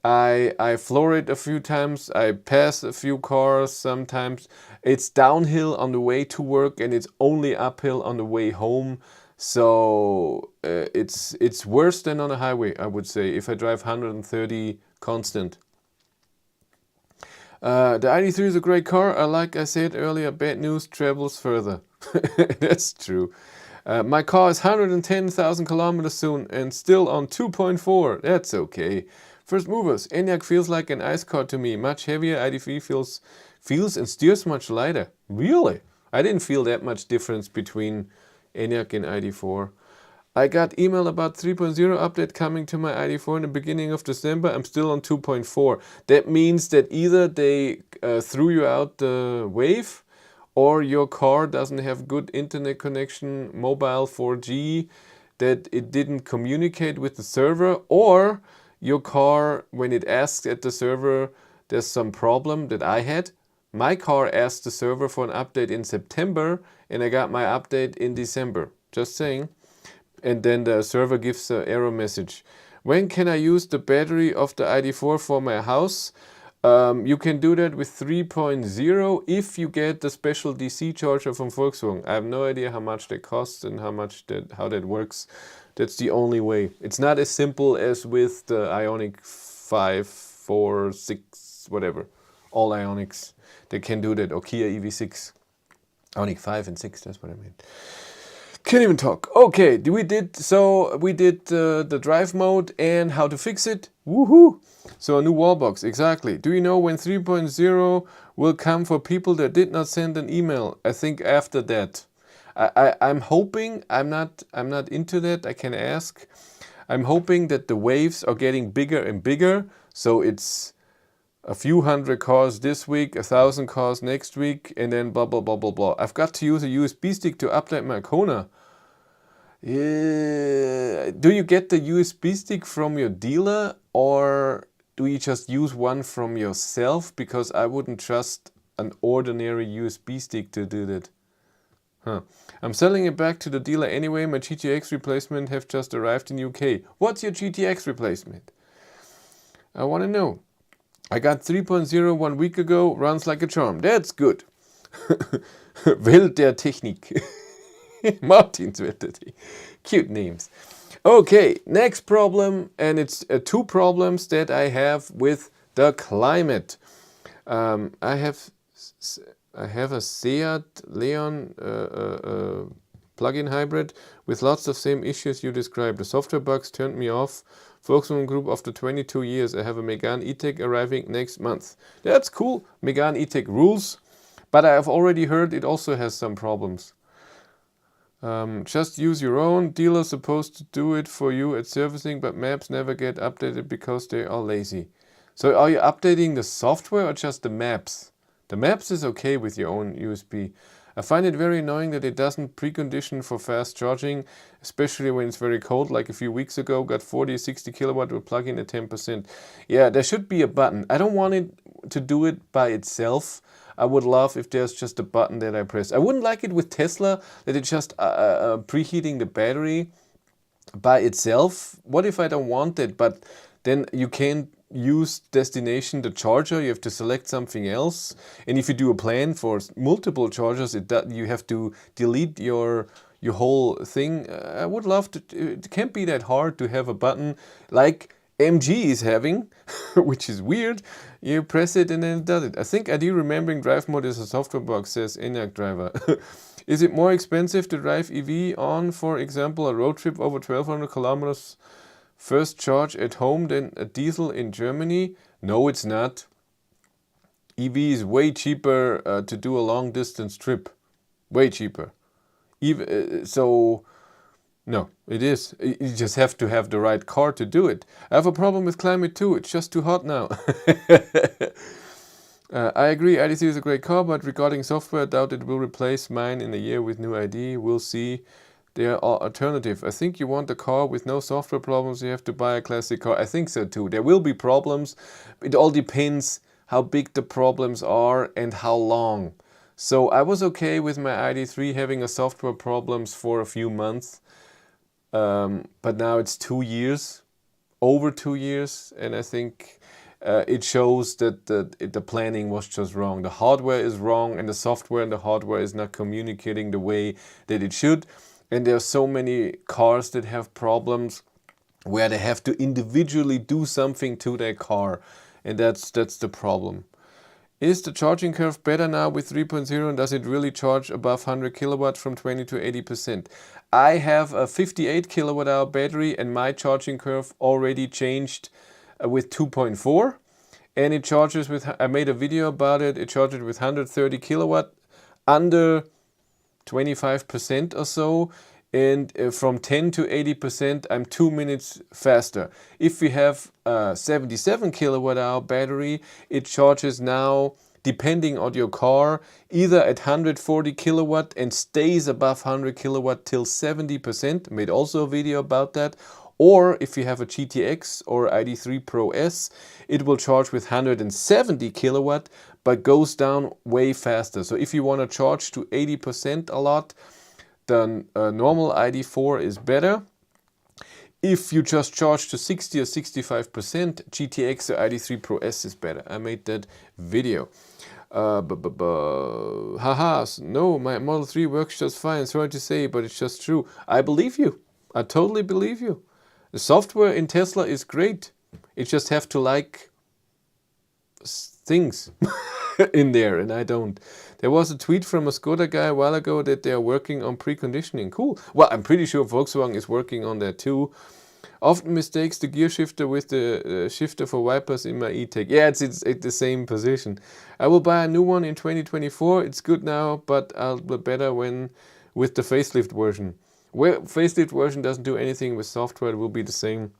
Speaker 1: I floor it a few times. I pass a few cars sometimes. It's downhill on the way to work, and it's only uphill on the way home. So it's worse than on a highway, I would say, if I drive 130 constant. The Id.3 is a great car. Like I said earlier, bad news travels further. That's true. My car is 110,000 kilometers soon and still on 2.4. That's okay. First movers. Enyaq feels like an ice car to me. Much heavier. Id.3 feels and steers much lighter. Really? I didn't feel that much difference between Enyaq and Id.4. I got email about 3.0 update coming to my Id.4 in the beginning of December. I'm still on 2.4. That means that either they threw you out the wave, or your car doesn't have good internet connection, mobile 4G, that it didn't communicate with the server, or your car, when it asks at the server, there's some problem that I had. My car asked the server for an update in September, and I got my update in December. Just saying. And then the server gives an error message. When can I use the battery of the Id.4 for my house? You can do that with 3.0 if you get the special DC charger from Volkswagen. I have no idea how much that costs and how that works. That's the only way. It's not as simple as with the Ioniq 5, 4, 6, whatever. All Ioniqs. They can do that. Or Kia EV6. Ioniq 5 and 6, that's what I meant. Can't even talk. Okay, we did the drive mode and how to fix it. Woohoo! So a new wall box, exactly. Do you know when 3.0 will come for people that did not send an email? I think after that. I'm hoping. I'm not into that. I can ask. I'm hoping that the waves are getting bigger and bigger. So it's a few hundred cars this week, 1,000 cars next week, and then blah, blah, blah, blah, blah. I've got to use a USB stick to update my Kona. Do you get the USB stick from your dealer, or do you just use one from yourself? Because I wouldn't trust an ordinary USB stick to do that. I'm selling it back to the dealer anyway. My GTX replacement have just arrived in UK. What's your GTX replacement? I want to know. I got 3.0 1 week ago, runs like a charm. That's good. Welt der Technik. Martin's Welt der Technik. Cute names. Okay, next problem, and it's 2 problems that I have with the climate. I have a Seat Leon plug-in hybrid with lots of same issues you described. The software bugs turned me off. Volkswagen Group after 22 years. I have a Megane E-Tech arriving next month. That's cool. Megane E-Tech rules. But I have already heard it also has some problems. Just use your own. Dealer supposed to do it for you at servicing, but maps never get updated because they are lazy. So are you updating the software or just the maps? The maps is okay with your own USB. I find it very annoying that it doesn't precondition for fast charging, especially when it's very cold, like a few weeks ago, got 40, 60 kilowatt with plug-in at 10%. Yeah, there should be a button. I don't want it to do it by itself. I would love if there's just a button that I press. I wouldn't like it with Tesla, that it's just preheating the battery by itself. What if I don't want it? But then you can't use destination, the charger, you have to select something else. And if you do a plan for multiple chargers, you have to delete your whole thing. I would love to, it can't be that hard to have a button like MG is having, which is weird. You press it and then it does it. I think ID remembering drive mode is a software bug, says ENIAC driver. Is it more expensive to drive EV on, for example, a road trip over 1200 kilometers first charge at home than a diesel in Germany? No, it's not. EV is way cheaper to do a long distance trip. Way cheaper. So, no, it is. You just have to have the right car to do it. I have a problem with climate too. It's just too hot now. I agree, Id.3 is a great car, but regarding software, I doubt it will replace mine in a year with new ID. We'll see. There are alternatives. I think you want a car with no software problems, you have to buy a classic car. I think so too. There will be problems. It all depends how big the problems are and how long. So I was okay with my Id.3 having a software problems for a few months. But now it's 2 years, over 2 years, and I think it shows that the planning was just wrong. The hardware is wrong and the software and the hardware is not communicating the way that it should. And there are so many cars that have problems where they have to individually do something to their car. And that's the problem. Is the charging curve better now with 3.0 and does it really charge above 100 kilowatt from 20 to 80%? I have a 58 kilowatt hour battery and my charging curve already changed with 2.4 and it charges with, I made a video about it, it charges with 130 kilowatt under 25% or so, and from 10 to 80% I'm 2 minutes faster. If we have a 77 kilowatt hour battery, it charges now, depending on your car, either at 140 kilowatt and stays above 100 kilowatt till 70%, made also a video about that. Or if you have a GTX or Id.3 Pro S, it will charge with 170 kilowatt, but goes down way faster. So if you want to charge to 80% a lot, then normal Id.4 is better. If you just charge to 60 or 65%, GTX or Id.3 Pro S is better. I made that video. Haha, no, my Model 3 works just fine. Sorry to say, but it's just true. I believe you. I totally believe you. The software in Tesla is great. You just have to like things in there, and I don't. There was a tweet from a Skoda guy a while ago that they are working on preconditioning. Cool. Well, I'm pretty sure Volkswagen is working on that too. Often mistakes the gear shifter with the shifter for wipers in my e-tech. Yeah, it's the same position. I will buy a new one in 2024. It's good now, but I'll be better with the facelift version. Well, facelift version doesn't do anything with software. It will be the same.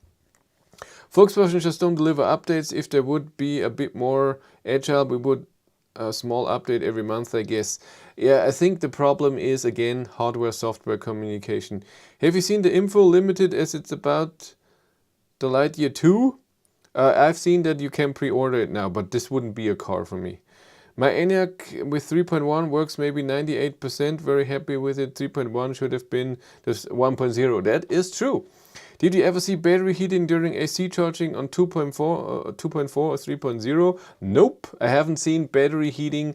Speaker 1: Volkswagen just don't deliver updates. If they would be a bit more agile, we would a small update every month, I guess. Yeah, I think the problem is, again, hardware-software communication. Have you seen the info limited as it's about the Lightyear 2? I've seen that you can pre-order it now, but this wouldn't be a car for me. My ENIAC with 3.1 works maybe 98%. Very happy with it. 3.1 should have been just 1.0. That is true. Did you ever see battery heating during AC charging on 2.4 or 3.0? Nope, I haven't seen battery heating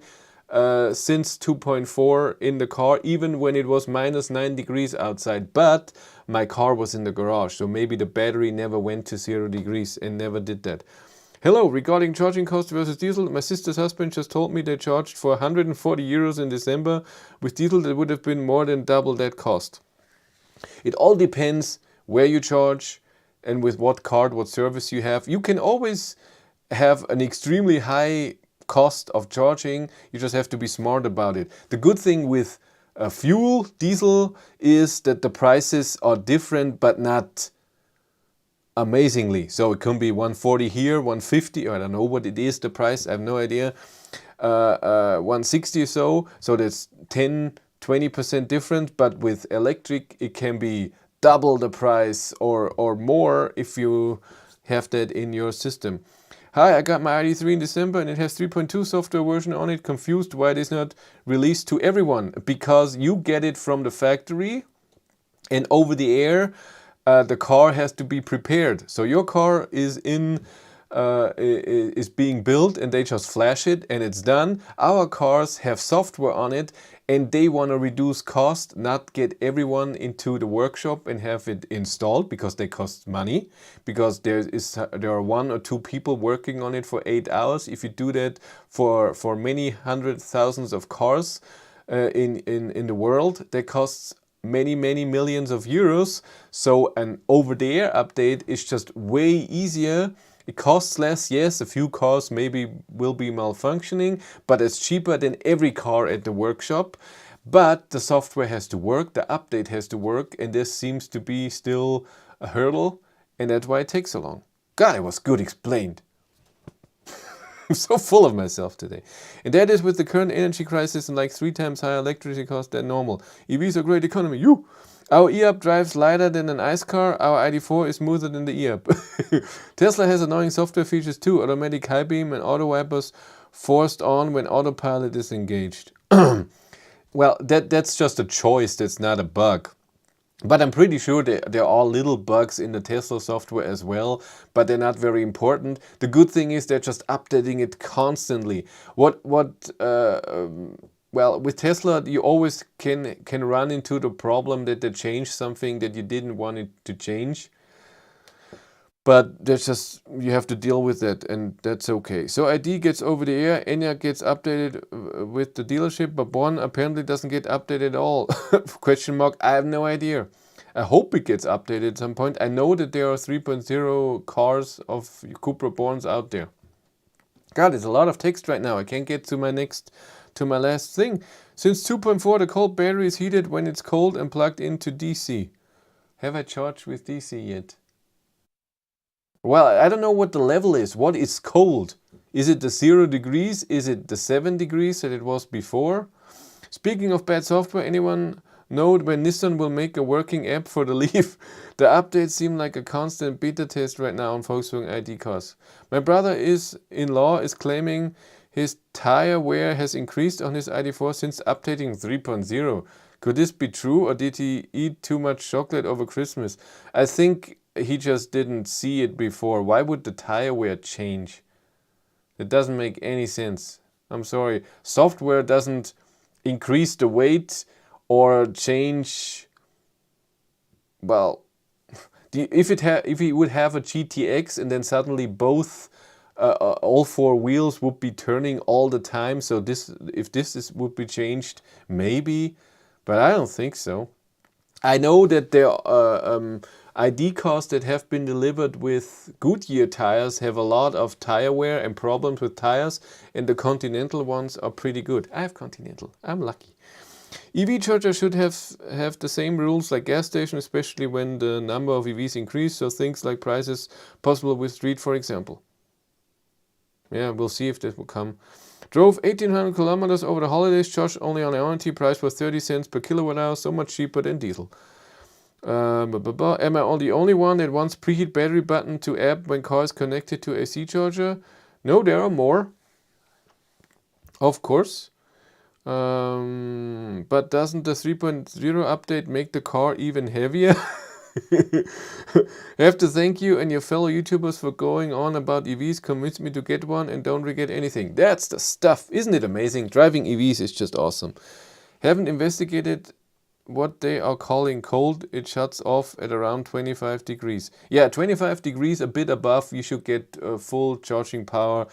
Speaker 1: since 2.4 in the car, even when it was minus 9 degrees outside. But my car was in the garage, so maybe the battery never went to 0 degrees and never did that. Hello, regarding charging cost versus diesel, my sister's husband just told me they charged for 140 euros in December. With diesel, that would have been more than double that cost. It all depends where you charge and with what card, what service you have. You can always have an extremely high cost of charging. You just have to be smart about it. The good thing with fuel, diesel, is that the prices are different, but not amazingly. So it can be 140 here, 150, or I don't know what it is, the price, I have no idea. 160 or so, so that's 10-20% different, but with electric it can be double the price or more if you have that in your system. Hi, I got my Id.3 in December and it has 3.2 software version on it. Confused why it is not released to everyone. Because you get it from the factory and over the air the car has to be prepared. So your car is in is being built and they just flash it and it's done. Our cars have software on it and they want to reduce cost, not get everyone into the workshop and have it installed because they cost money, because there are 1 or 2 people working on it for 8 hours. If you do that for many hundred thousands of cars in the world, that costs many millions of euros. So an over-the-air update is just way easier. It costs less, yes, a few cars maybe will be malfunctioning, but it's cheaper than every car at the workshop. But the software has to work, the update has to work, and this seems to be still a hurdle, and that's why it takes so long. God, it was good explained. I'm so full of myself today. And that is with the current energy crisis and like 3 times higher electricity cost than normal. EVs are great economy. You! Our e-up drives lighter than an ICE car. Our ID.4 is smoother than the e-up. Tesla has annoying software features too. Automatic high beam and auto wipers forced on when autopilot is engaged. Well, that's just a choice. That's not a bug. But I'm pretty sure there are little bugs in the Tesla software as well, but they're not very important. The good thing is they're just updating it constantly. Well, with Tesla, you always can run into the problem that they change something that you didn't want it to change. But that's just, you have to deal with that, and that's okay. So ID gets over the air, Enya gets updated with the dealership, but Born apparently doesn't get updated at all. Question mark, I have no idea. I hope it gets updated at some point. I know that there are 3.0 cars of Cupra Borns out there. God, it's a lot of text right now. I can't get to my last thing. Since 2.4, the cold battery is heated when it's cold and plugged into DC. Have I charged with DC yet? Well, I don't know what the level is. What is cold? Is it the 0 degrees? Is it the 7 degrees that it was before? Speaking of bad software, anyone know when Nissan will make a working app for the Leaf? The updates seem like a constant beta test right now on Volkswagen ID cars. My brother-in-law is claiming his tire wear has increased on his ID.4 since updating 3.0. Could this be true, or did he eat too much chocolate over Christmas? I think he just didn't see it before. Why would the tire wear change? It doesn't make any sense. I'm sorry. Software doesn't increase the weight or change. Well, if he would have a GTX and then suddenly both all 4 wheels would be turning all the time, so if this would be changed, maybe, but I don't think so. I know that there are ID cars that have been delivered with Goodyear tires have a lot of tire wear and problems with tires, and the Continental ones are pretty good. I have Continental. I'm lucky. EV chargers should have the same rules like gas station, especially when the number of EVs increase, so things like prices possible with street, for example. Yeah, we'll see if that will come. Drove 1,800 kilometers over the holidays, charged only on warranty, price was 30 cents per kilowatt hour, so much cheaper than diesel. Am I the only one that wants preheat battery button to app when car is connected to AC charger? No, there are more. Of course. But doesn't the 3.0 update make the car even heavier? I have to thank you and your fellow YouTubers for going on about EVs, convinced me to get one and don't regret anything. That's the stuff. Isn't it amazing? Driving EVs is just awesome. Haven't investigated what they are calling cold. It shuts off at around 25 degrees. Yeah, 25 degrees, a bit above, you should get full charging power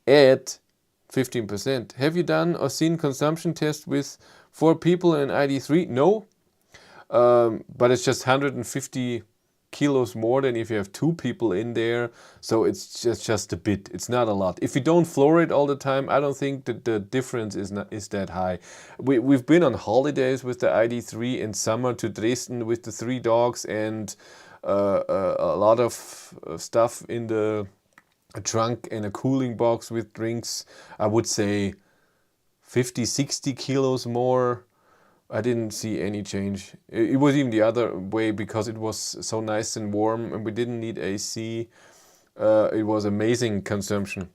Speaker 1: at 15%. Have you done or seen consumption test with 4 people in ID.3? No. But it's just 150 kilos more than if you have 2 people in there. So it's just a bit. It's not a lot. If you don't floor it all the time, I don't think that the difference is that high. We've been on holidays with the ID.3 in summer to Dresden with the 3 dogs and a lot of stuff in the trunk and a cooling box with drinks. I would say 50, 60 kilos more. I didn't see any change. It was even the other way because it was so nice and warm and we didn't need AC. It was amazing consumption.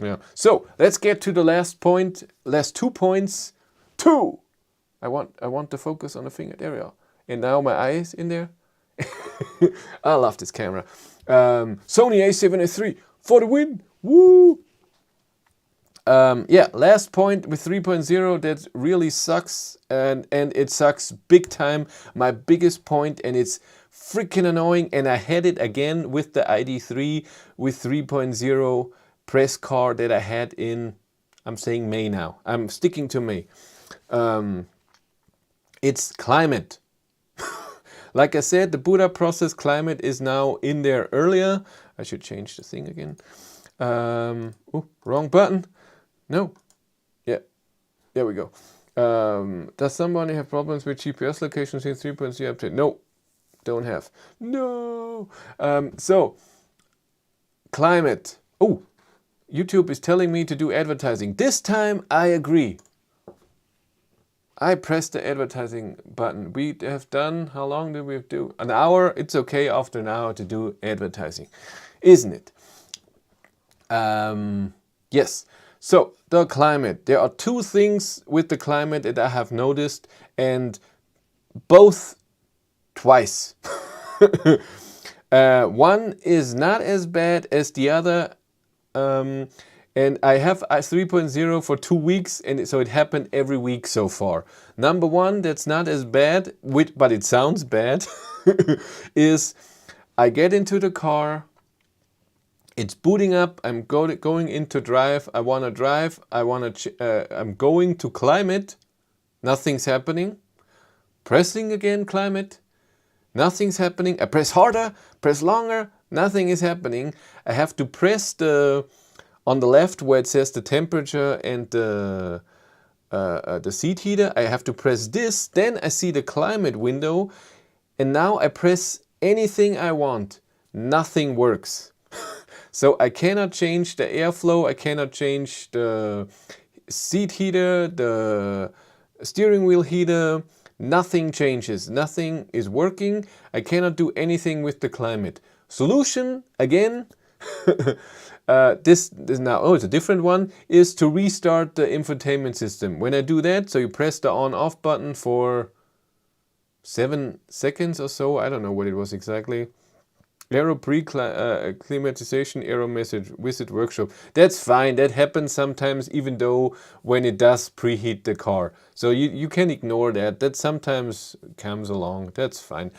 Speaker 1: Yeah. So let's get to the last point. Last 2 points. 2. I want to focus on the finger. There we are. And now my eye is in there. I love this camera. Sony A7 III. for the win. Woo! Yeah, last point with 3.0 that really sucks, and it sucks big time. My biggest point, and it's freaking annoying, and I had it again with the Id.3 with 3.0 press car that I had in, I'm saying May now. I'm sticking to May. It's climate. Like I said, the boot up process climate is now in there earlier. I should change the thing again. Oh, wrong button. No. Yeah. There we go. Does somebody have problems with GPS locations in 3.0 update? No. Don't have. No. So, climate. Oh, YouTube is telling me to do advertising. This time I agree. I pressed the advertising button. We have done, how long did we do? An hour. It's okay after an hour to do advertising, isn't it? Yes. So the climate. There are two things with the climate that I have noticed, and both twice. One is not as bad as the other. And I have 3.0 for 2 weeks, and so it happened every week so far. Number one, that's not as bad, but it sounds bad, is I get into the car, it's booting up, I'm going into drive, I want to drive, I'm going to climate, nothing's happening. Pressing again, climate, nothing's happening. I press harder, press longer, nothing is happening. I have to press on the left where it says the temperature and the seat heater. I have to press this, then I see the climate window, and now I press anything I want. Nothing works. So I cannot change the airflow, I cannot change the seat heater, the steering wheel heater, nothing changes, nothing is working. I cannot do anything with the climate. Solution, again, this is now, oh, it's a different one, is to restart the infotainment system. When I do that, so you press the on-off button for 7 seconds or so, I don't know what it was exactly. Aero pre-climatization, error message, visit workshop. That's fine, that happens sometimes, even though when it does preheat the car. So you can ignore that, that sometimes comes along, that's fine.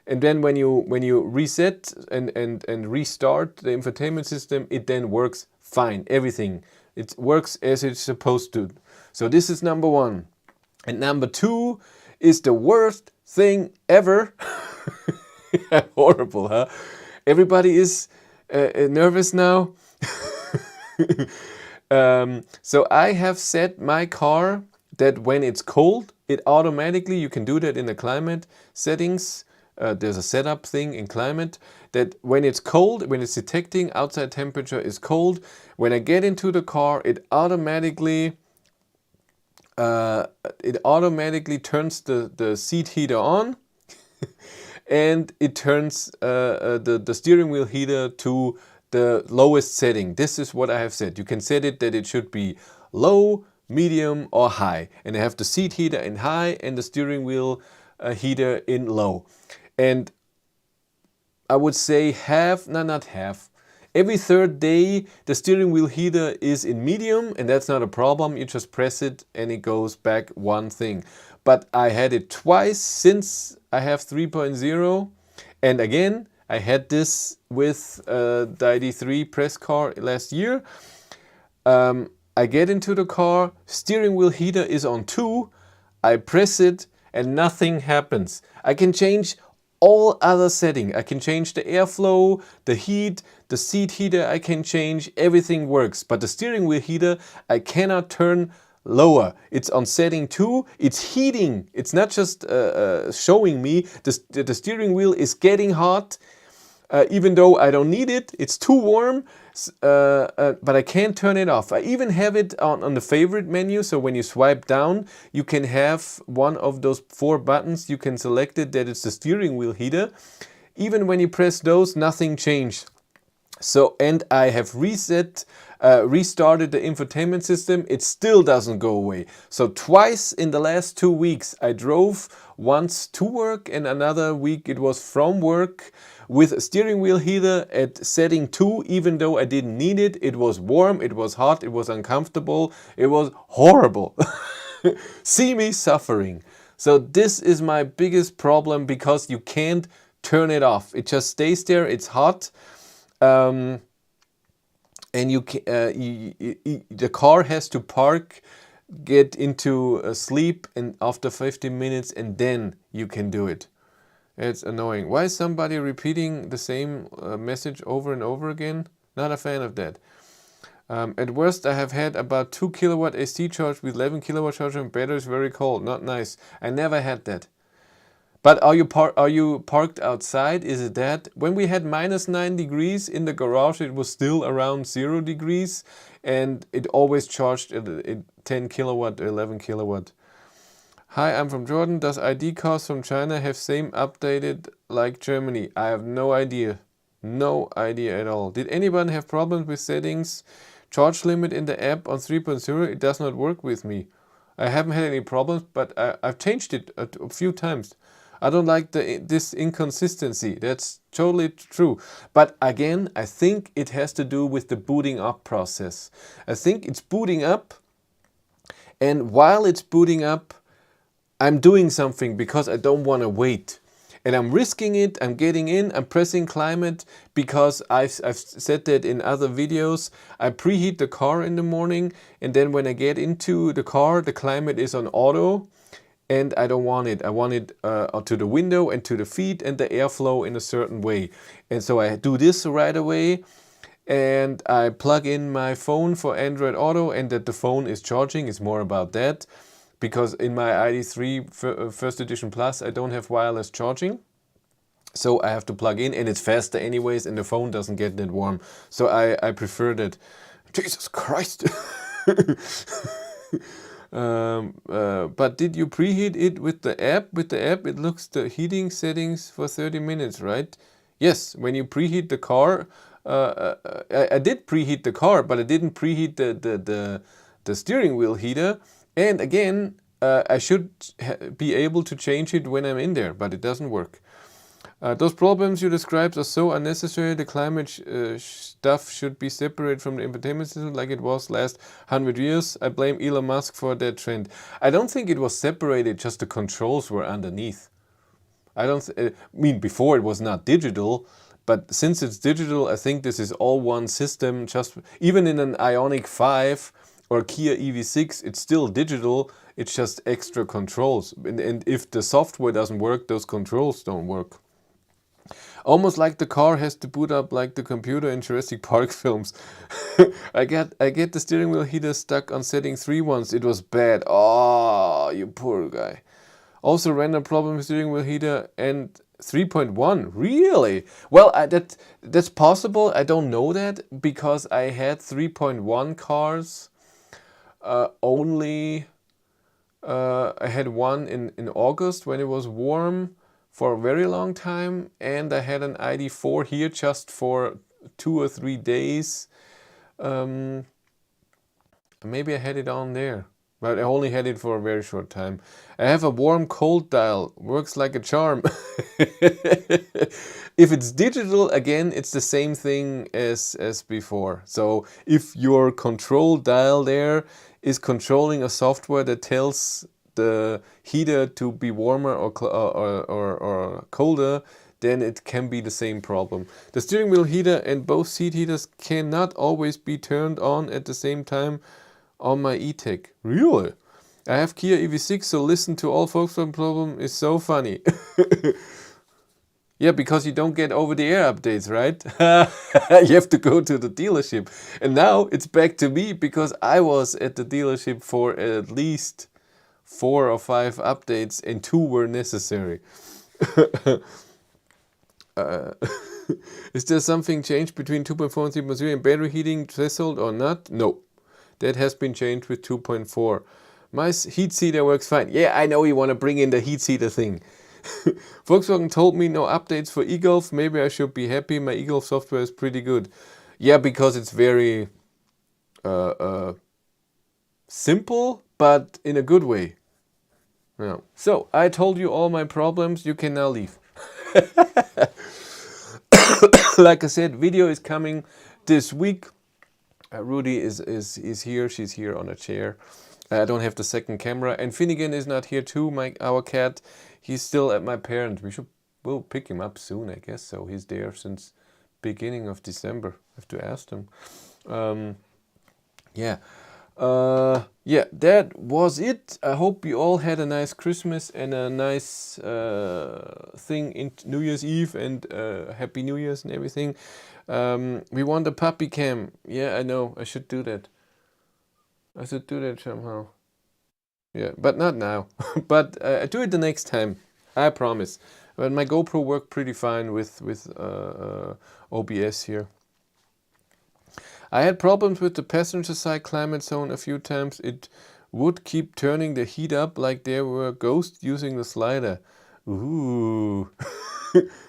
Speaker 1: And then when you reset and restart the infotainment system, it then works fine, everything. It works as it's supposed to. So this is number one. And number two is the worst thing ever. Horrible, huh? Everybody is nervous now. So I have set my car that when it's cold, it automatically, you can do that in the climate settings. There's a setup thing in climate that when it's cold, when it's detecting outside temperature is cold, when I get into the car, it automatically turns the seat heater on. And it turns the steering wheel heater to the lowest setting. This is what I have set. You can set it that it should be low, medium or high. And I have the seat heater in high and the steering wheel heater in low. And I would say not half. Every third day the steering wheel heater is in medium, and that's not a problem. You just press it and it goes back one thing. But I had it twice since I have 3.0, and again I had this with the Id.3 press car last year. I get into the car, steering wheel heater is on 2, I press it and nothing happens. I can change all other settings. I can change the airflow, the heat, the seat heater I can change, everything works. But the steering wheel heater I cannot turn lower. It's on setting 2, it's heating. It's not just showing me the steering wheel is getting hot, even though I don't need it. It's too warm, but I can't turn it off. I even have it on the favorite menu, so when you swipe down, you can have one of those 4 buttons. You can select it that it's the steering wheel heater. Even when you press those, nothing changed. So, and I have restarted the infotainment system. It still doesn't go away. So twice in the last 2 weeks, I drove once to work and another week it was from work with a steering wheel heater at setting 2, even though I didn't need it. It was warm, it was hot, it was uncomfortable, it was horrible. See me suffering. So this is my biggest problem, because you can't turn it off. It just stays there, it's hot. And the car has to park, get into sleep, and after 15 minutes, and then you can do it. It's annoying. Why is somebody repeating the same message over and over again? Not a fan of that. At worst, I have had about 2 kilowatt AC charge with 11 kilowatt charger, and battery is very cold. Not nice. I never had that. But are you parked outside? Is it that? When we had -9 degrees in the garage, it was still around 0 degrees, and it always charged at 10 kilowatt, 11 kilowatt. Hi, I'm from Jordan. Does ID cars from China have same updated like Germany? I have no idea. No idea at all. Did anyone have problems with settings? Charge limit in the app on 3.0, it does not work with me. I haven't had any problems, but I've changed it a few times. I don't like this inconsistency. That's totally true. But again, I think it has to do with the booting up process. I think it's booting up, and while it's booting up, I'm doing something because I don't want to wait. And I'm risking it, I'm getting in, I'm pressing climate, because I've said that in other videos. I preheat the car in the morning, and then when I get into the car, the climate is on auto. And I don't want it. I want it to the window and to the feet and the airflow in a certain way. And so I do this right away, and I plug in my phone for Android Auto, and that the phone is charging. It's more about that, because in my Id.3 first edition plus, I don't have wireless charging. So I have to plug in, and it's faster anyways, and the phone doesn't get that warm. So I prefer that. Jesus Christ. But did you preheat it with the app? With the app, it looks the heating settings for 30 minutes, right? Yes, when you preheat the car, I did preheat the car, but I didn't preheat the steering wheel heater. And again, I should be able to change it when I'm in there, but it doesn't work. Those problems you described are so unnecessary. The climate stuff should be separated from the infotainment system like it was last 100 years. I blame Elon Musk for that trend. I don't think it was separated, just the controls were underneath. I mean, before it was not digital, but since it's digital, I think this is all one system. Just even in an Ioniq 5 or Kia EV6, it's still digital. It's just extra controls. And if the software doesn't work, those controls don't work. Almost like the car has to boot up like the computer in Jurassic Park films. I get the steering wheel heater stuck on setting 3 once. It was bad. Oh, you poor guy. Also random problem with steering wheel heater and 3.1. Really? Well, that's possible. I don't know that, because I had 3.1 cars only. I had one in August when it was warm for a very long time, and I had an ID.4 here just for 2 or 3 days. Maybe I had it on there, but I only had it for a very short time. I have a warm cold dial, works like a charm. If it's digital, again, it's the same thing as before. So if your control dial there is controlling a software that tells the heater to be warmer or colder, then it can be the same problem. The steering wheel heater and both seat heaters cannot always be turned on at the same time on my e-tech. Really? I have Kia EV6, so listen to all Volkswagen problem is so funny. Yeah, because you don't get over-the-air updates, right? You have to go to the dealership. And now it's back to me, because I was at the dealership for at least 4 or 5 updates, and 2 were necessary. Is there something changed between 2.4 and 3.0 in battery heating threshold or not? No, that has been changed with 2.4. My heat seater works fine. Yeah, I know you want to bring in the heat seater thing. Volkswagen told me no updates for e-Golf. Maybe I should be happy. My e-Golf software is pretty good. Yeah, because it's very simple, but in a good way. Yeah. So I told you all my problems. You can now leave. Like I said, video is coming this week. Rudy is here. She's here on a chair. I don't have the second camera, and Finnegan is not here too. Our cat, he's still at my parents. We'll pick him up soon, I guess. So he's there since beginning of December. I have to ask him. Yeah. Yeah, that was it. I hope you all had a nice Christmas and a nice thing in New Year's Eve, and Happy New Year's and everything. We want a puppy cam. Yeah, I know. I should do that. I should do that somehow. Yeah, but not now. But do it the next time. I promise. But my GoPro worked pretty fine with OBS here. I had problems with the passenger side climate zone a few times. It would keep turning the heat up like there were ghosts using the slider. Ooh.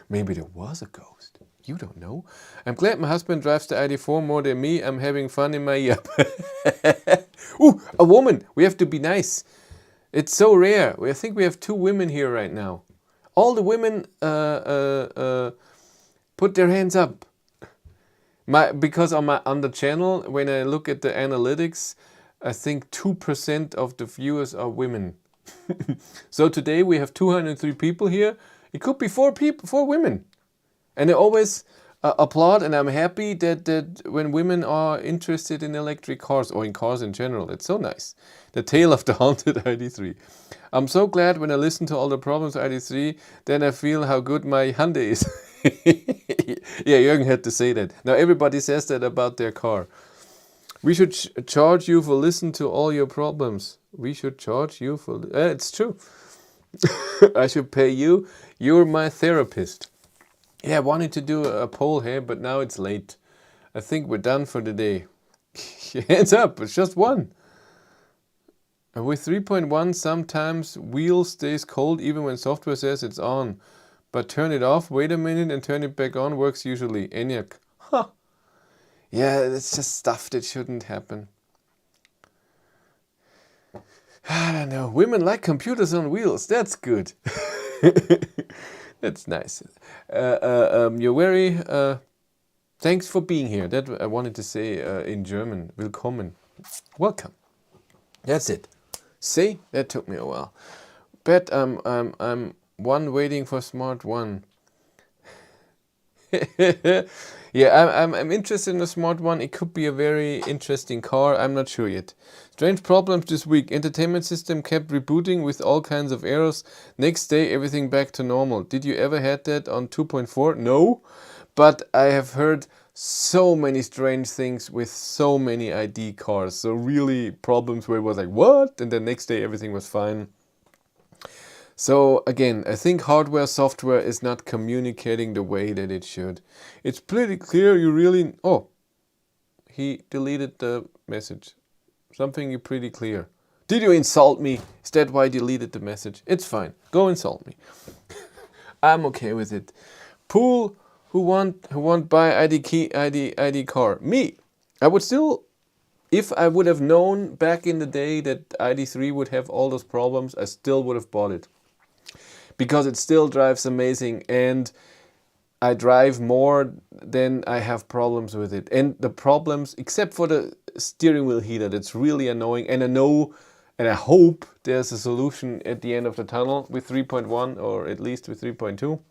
Speaker 1: Maybe there was a ghost. You don't know. I'm glad my husband drives the ID.4 more than me. I'm having fun in my yap. Ooh, a woman. We have to be nice. It's so rare. I think we have 2 women here right now. All the women put their hands up. Because on the channel, when I look at the analytics, I think 2% of the viewers are women. So today we have 203 people here. It could be 4 women. And I always applaud, and I'm happy that when women are interested in electric cars, or in cars in general, it's so nice. The tale of the haunted ID.3. I'm so glad when I listen to all the problems of ID.3, then I feel how good my Hyundai is. Yeah, Jürgen had to say that. Now everybody says that about their car. We should charge you for listen to all your problems. We should charge you for... it's true. I should pay you. You're my therapist. Yeah, I wanted to do a poll here, but now it's late. I think we're done for the day. Hands up, it's just one. With 3.1, sometimes wheel stays cold even when software says it's on. But turn it off, wait a minute, and turn it back on works usually. ENIAC. Huh. Yeah, it's just stuff that shouldn't happen. I don't know. Women like computers on wheels. That's good. That's nice. You're very... thanks for being here. That I wanted to say in German. Willkommen. Welcome. That's it. See? That took me a while. Bet I'm one waiting for smart one. Yeah, I'm interested in a smart one. It could be a very interesting car. I'm not sure yet. Strange problems this week. Entertainment system kept rebooting with all kinds of errors. Next day, everything back to normal. Did you ever had that on 2.4? No, but I have heard so many strange things with so many ID cars. So really problems where it was like, what? And the next day everything was fine. So again, I think hardware, software is not communicating the way that it should. It's pretty clear you really... Oh, he deleted the message. Something pretty clear. Did you insult me? Is that why you deleted the message? It's fine. Go insult me. I'm okay with it. Pool, who want buy ID car? Me. I would still... If I would have known back in the day that ID.3 would have all those problems, I still would have bought it. Because it still drives amazing, and I drive more than I have problems with it. And the problems, except for the steering wheel heater, that's really annoying. And I know, and I hope there's a solution at the end of the tunnel with 3.1, or at least with 3.2.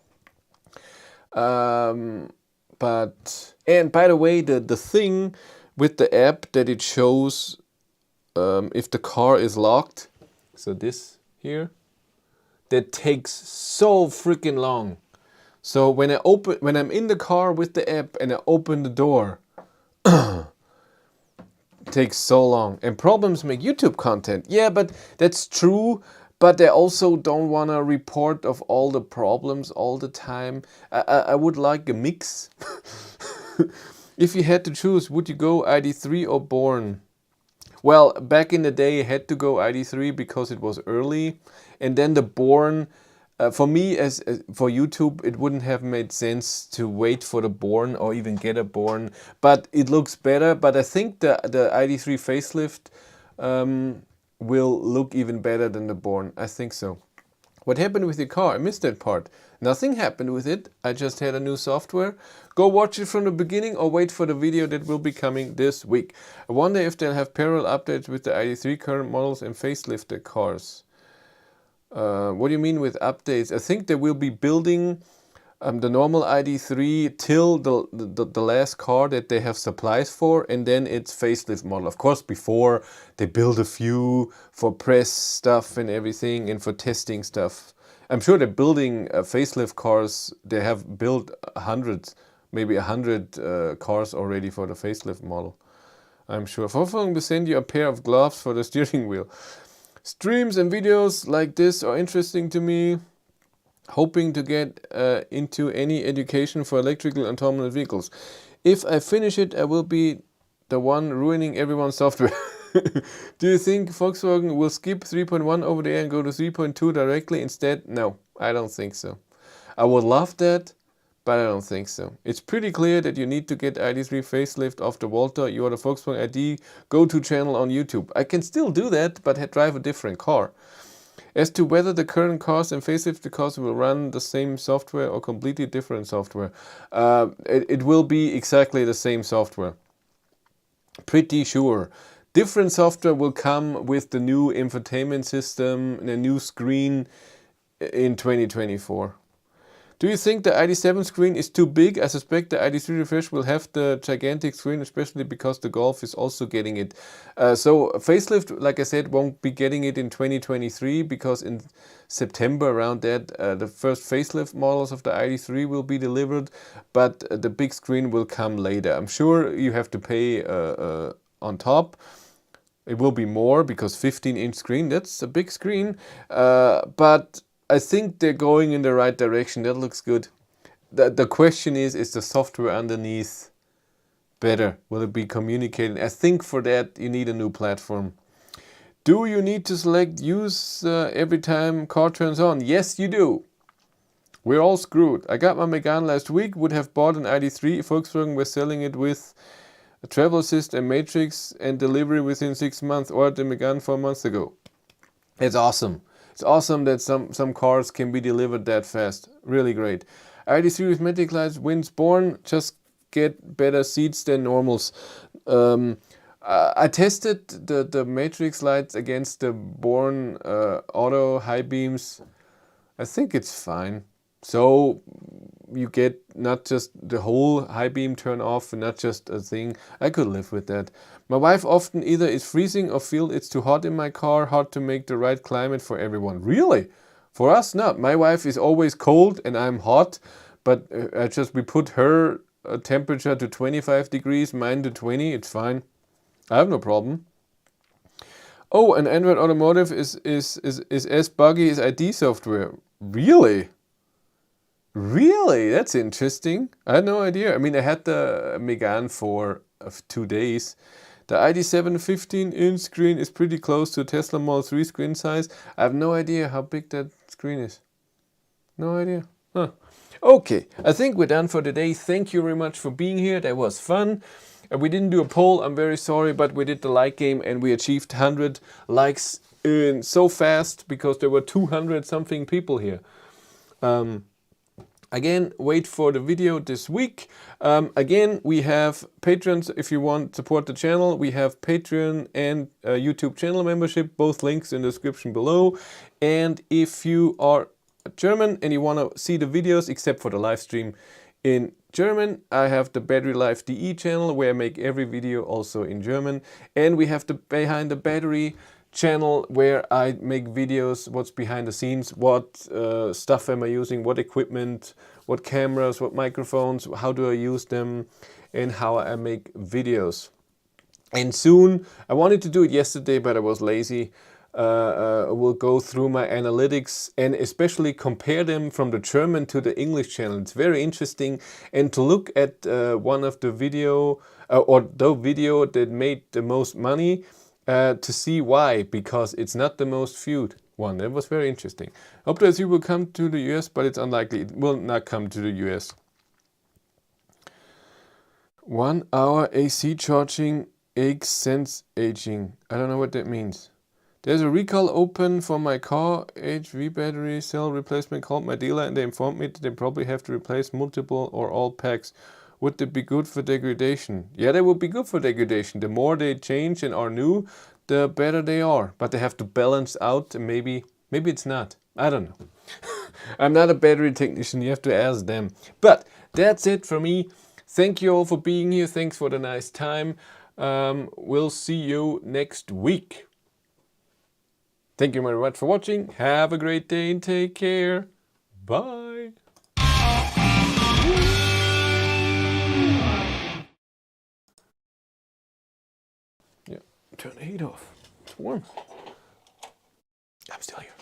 Speaker 1: And by the way, the thing with the app that it shows if the car is locked, so this here, that takes so freaking long. So when I'm in the car with the app and I open the door, it takes so long. And problems make YouTube content. Yeah, but that's true. But they also don't want to report of all the problems all the time. I would like a mix. If you had to choose, would you go ID.3 or Born? Well, back in the day, I had to go ID.3 because it was early. And then the Born For me, as for YouTube, it wouldn't have made sense to wait for the Born or even get a Born, but it looks better. But I think the Id.3 facelift will look even better than the Born. I think so. What happened with the car? I missed that part. Nothing happened with it. I just had a new software. Go watch it from the beginning or wait for the video that will be coming this week. I wonder if they'll have parallel updates with the Id.3 current models and facelifted cars. What do you mean with updates? I think they will be building the normal Id.3 till the last car that they have supplies for, and then it's facelift model. Of course, before they build a few for press stuff and everything and for testing stuff. I'm sure they're building facelift cars. They have built hundreds, maybe 100 cars already for the facelift model. I'm sure. Volkswagen will send you a pair of gloves for the steering wheel. Streams and videos like this are interesting to me. Hoping to get into any education for electrical autonomous vehicles. If I finish it, I will be the one ruining everyone's software. Do you think Volkswagen will skip 3.1 over the air and go to 3.2 directly instead? No, I don't think so. I would love that, but I don't think so. It's pretty clear that you need to get Id.3 facelift off the Volta. You are the Volkswagen ID go-to channel on YouTube. I can still do that, but drive a different car. As to whether the current cars and facelifted cars will run the same software or completely different software, it will be exactly the same software. Pretty sure. Different software will come with the new infotainment system, the new screen in 2024. Do you think the ID.7 screen is too big? I suspect the ID.3 refresh will have the gigantic screen, especially because the Golf is also getting it. So facelift, like I said, won't be getting it in 2023 because in September around that, the first facelift models of the ID.3 will be delivered, but the big screen will come later. I'm sure you have to pay on top. It will be more because 15-inch screen, that's a big screen, but I think they're going in the right direction. That looks good. The question is the software underneath better? Will it be communicating? I think for that you need a new platform. Do you need to select use every time car turns on? Yes, you do. We're all screwed. I got my Megane last week, would have bought an ID.3 if Volkswagen was selling it with a travel assist and matrix and delivery within 6 months, or the Megane 4 months ago. It's awesome. It's awesome that some cars can be delivered that fast. Really great. ID.3 with matic lights wins Born. Just get better seats than normals. I tested the matrix lights against the Born auto high beams. I think it's fine. So you get not just the whole high beam turn off and not just a thing. I could live with that. My wife often either is freezing or feel it's too hot in my car, hard to make the right climate for everyone. Really? For us, not. My wife is always cold and I'm hot, but we put her temperature to 25 degrees, mine to 20, it's fine. I have no problem. Oh, and Android Automotive is as buggy as ID software. Really? Really? That's interesting. I had no idea. I mean, I had the Megane for 2 days. The ID.7 15-inch screen is pretty close to Tesla Model 3 screen size. I have no idea how big that screen is. No idea. Huh. Okay, I think we're done for today. Thank you very much for being here. That was fun. We didn't do a poll, I'm very sorry, but we did the like game and we achieved 100 likes so fast because there were 200 something people here. Again, wait for the video this week. Again, we have patrons if you want to support the channel. We have Patreon and YouTube channel membership, both links in the description below. And if you are German and you want to see the videos, except for the live stream in German, I have the Battery Life DE channel where I make every video also in German. And we have the Behind the Battery channel where I make videos, what's behind the scenes, what stuff am I using, what equipment, what cameras, what microphones, how do I use them, and how I make videos. And soon, I wanted to do it yesterday, but I was lazy. We'll go through my analytics and especially compare them from the German to the English channel. It's very interesting. And to look at one of the video, or the video that made the most money, to see why, because it's not the most viewed. one. That was very interesting. Optimize will come to the US, but it's unlikely. It will not come to the US. 1 hour AC charging, 8 cents aging. I don't know what that means. There's a recall open for my car. HV battery cell replacement. Called my dealer and they informed me that they probably have to replace multiple or all packs. Would that be good for degradation? Yeah, they would be good for degradation. The more they change and are new, the better they are. But they have to balance out, and maybe it's not. I don't know. I'm not a battery technician. You have to ask them. But that's it for me. Thank you all for being here. Thanks for the nice time. We'll see you next week. Thank you very much for watching. Have a great day and take care. Bye. Yeah, turn the heat off. It's warm. I'm still here.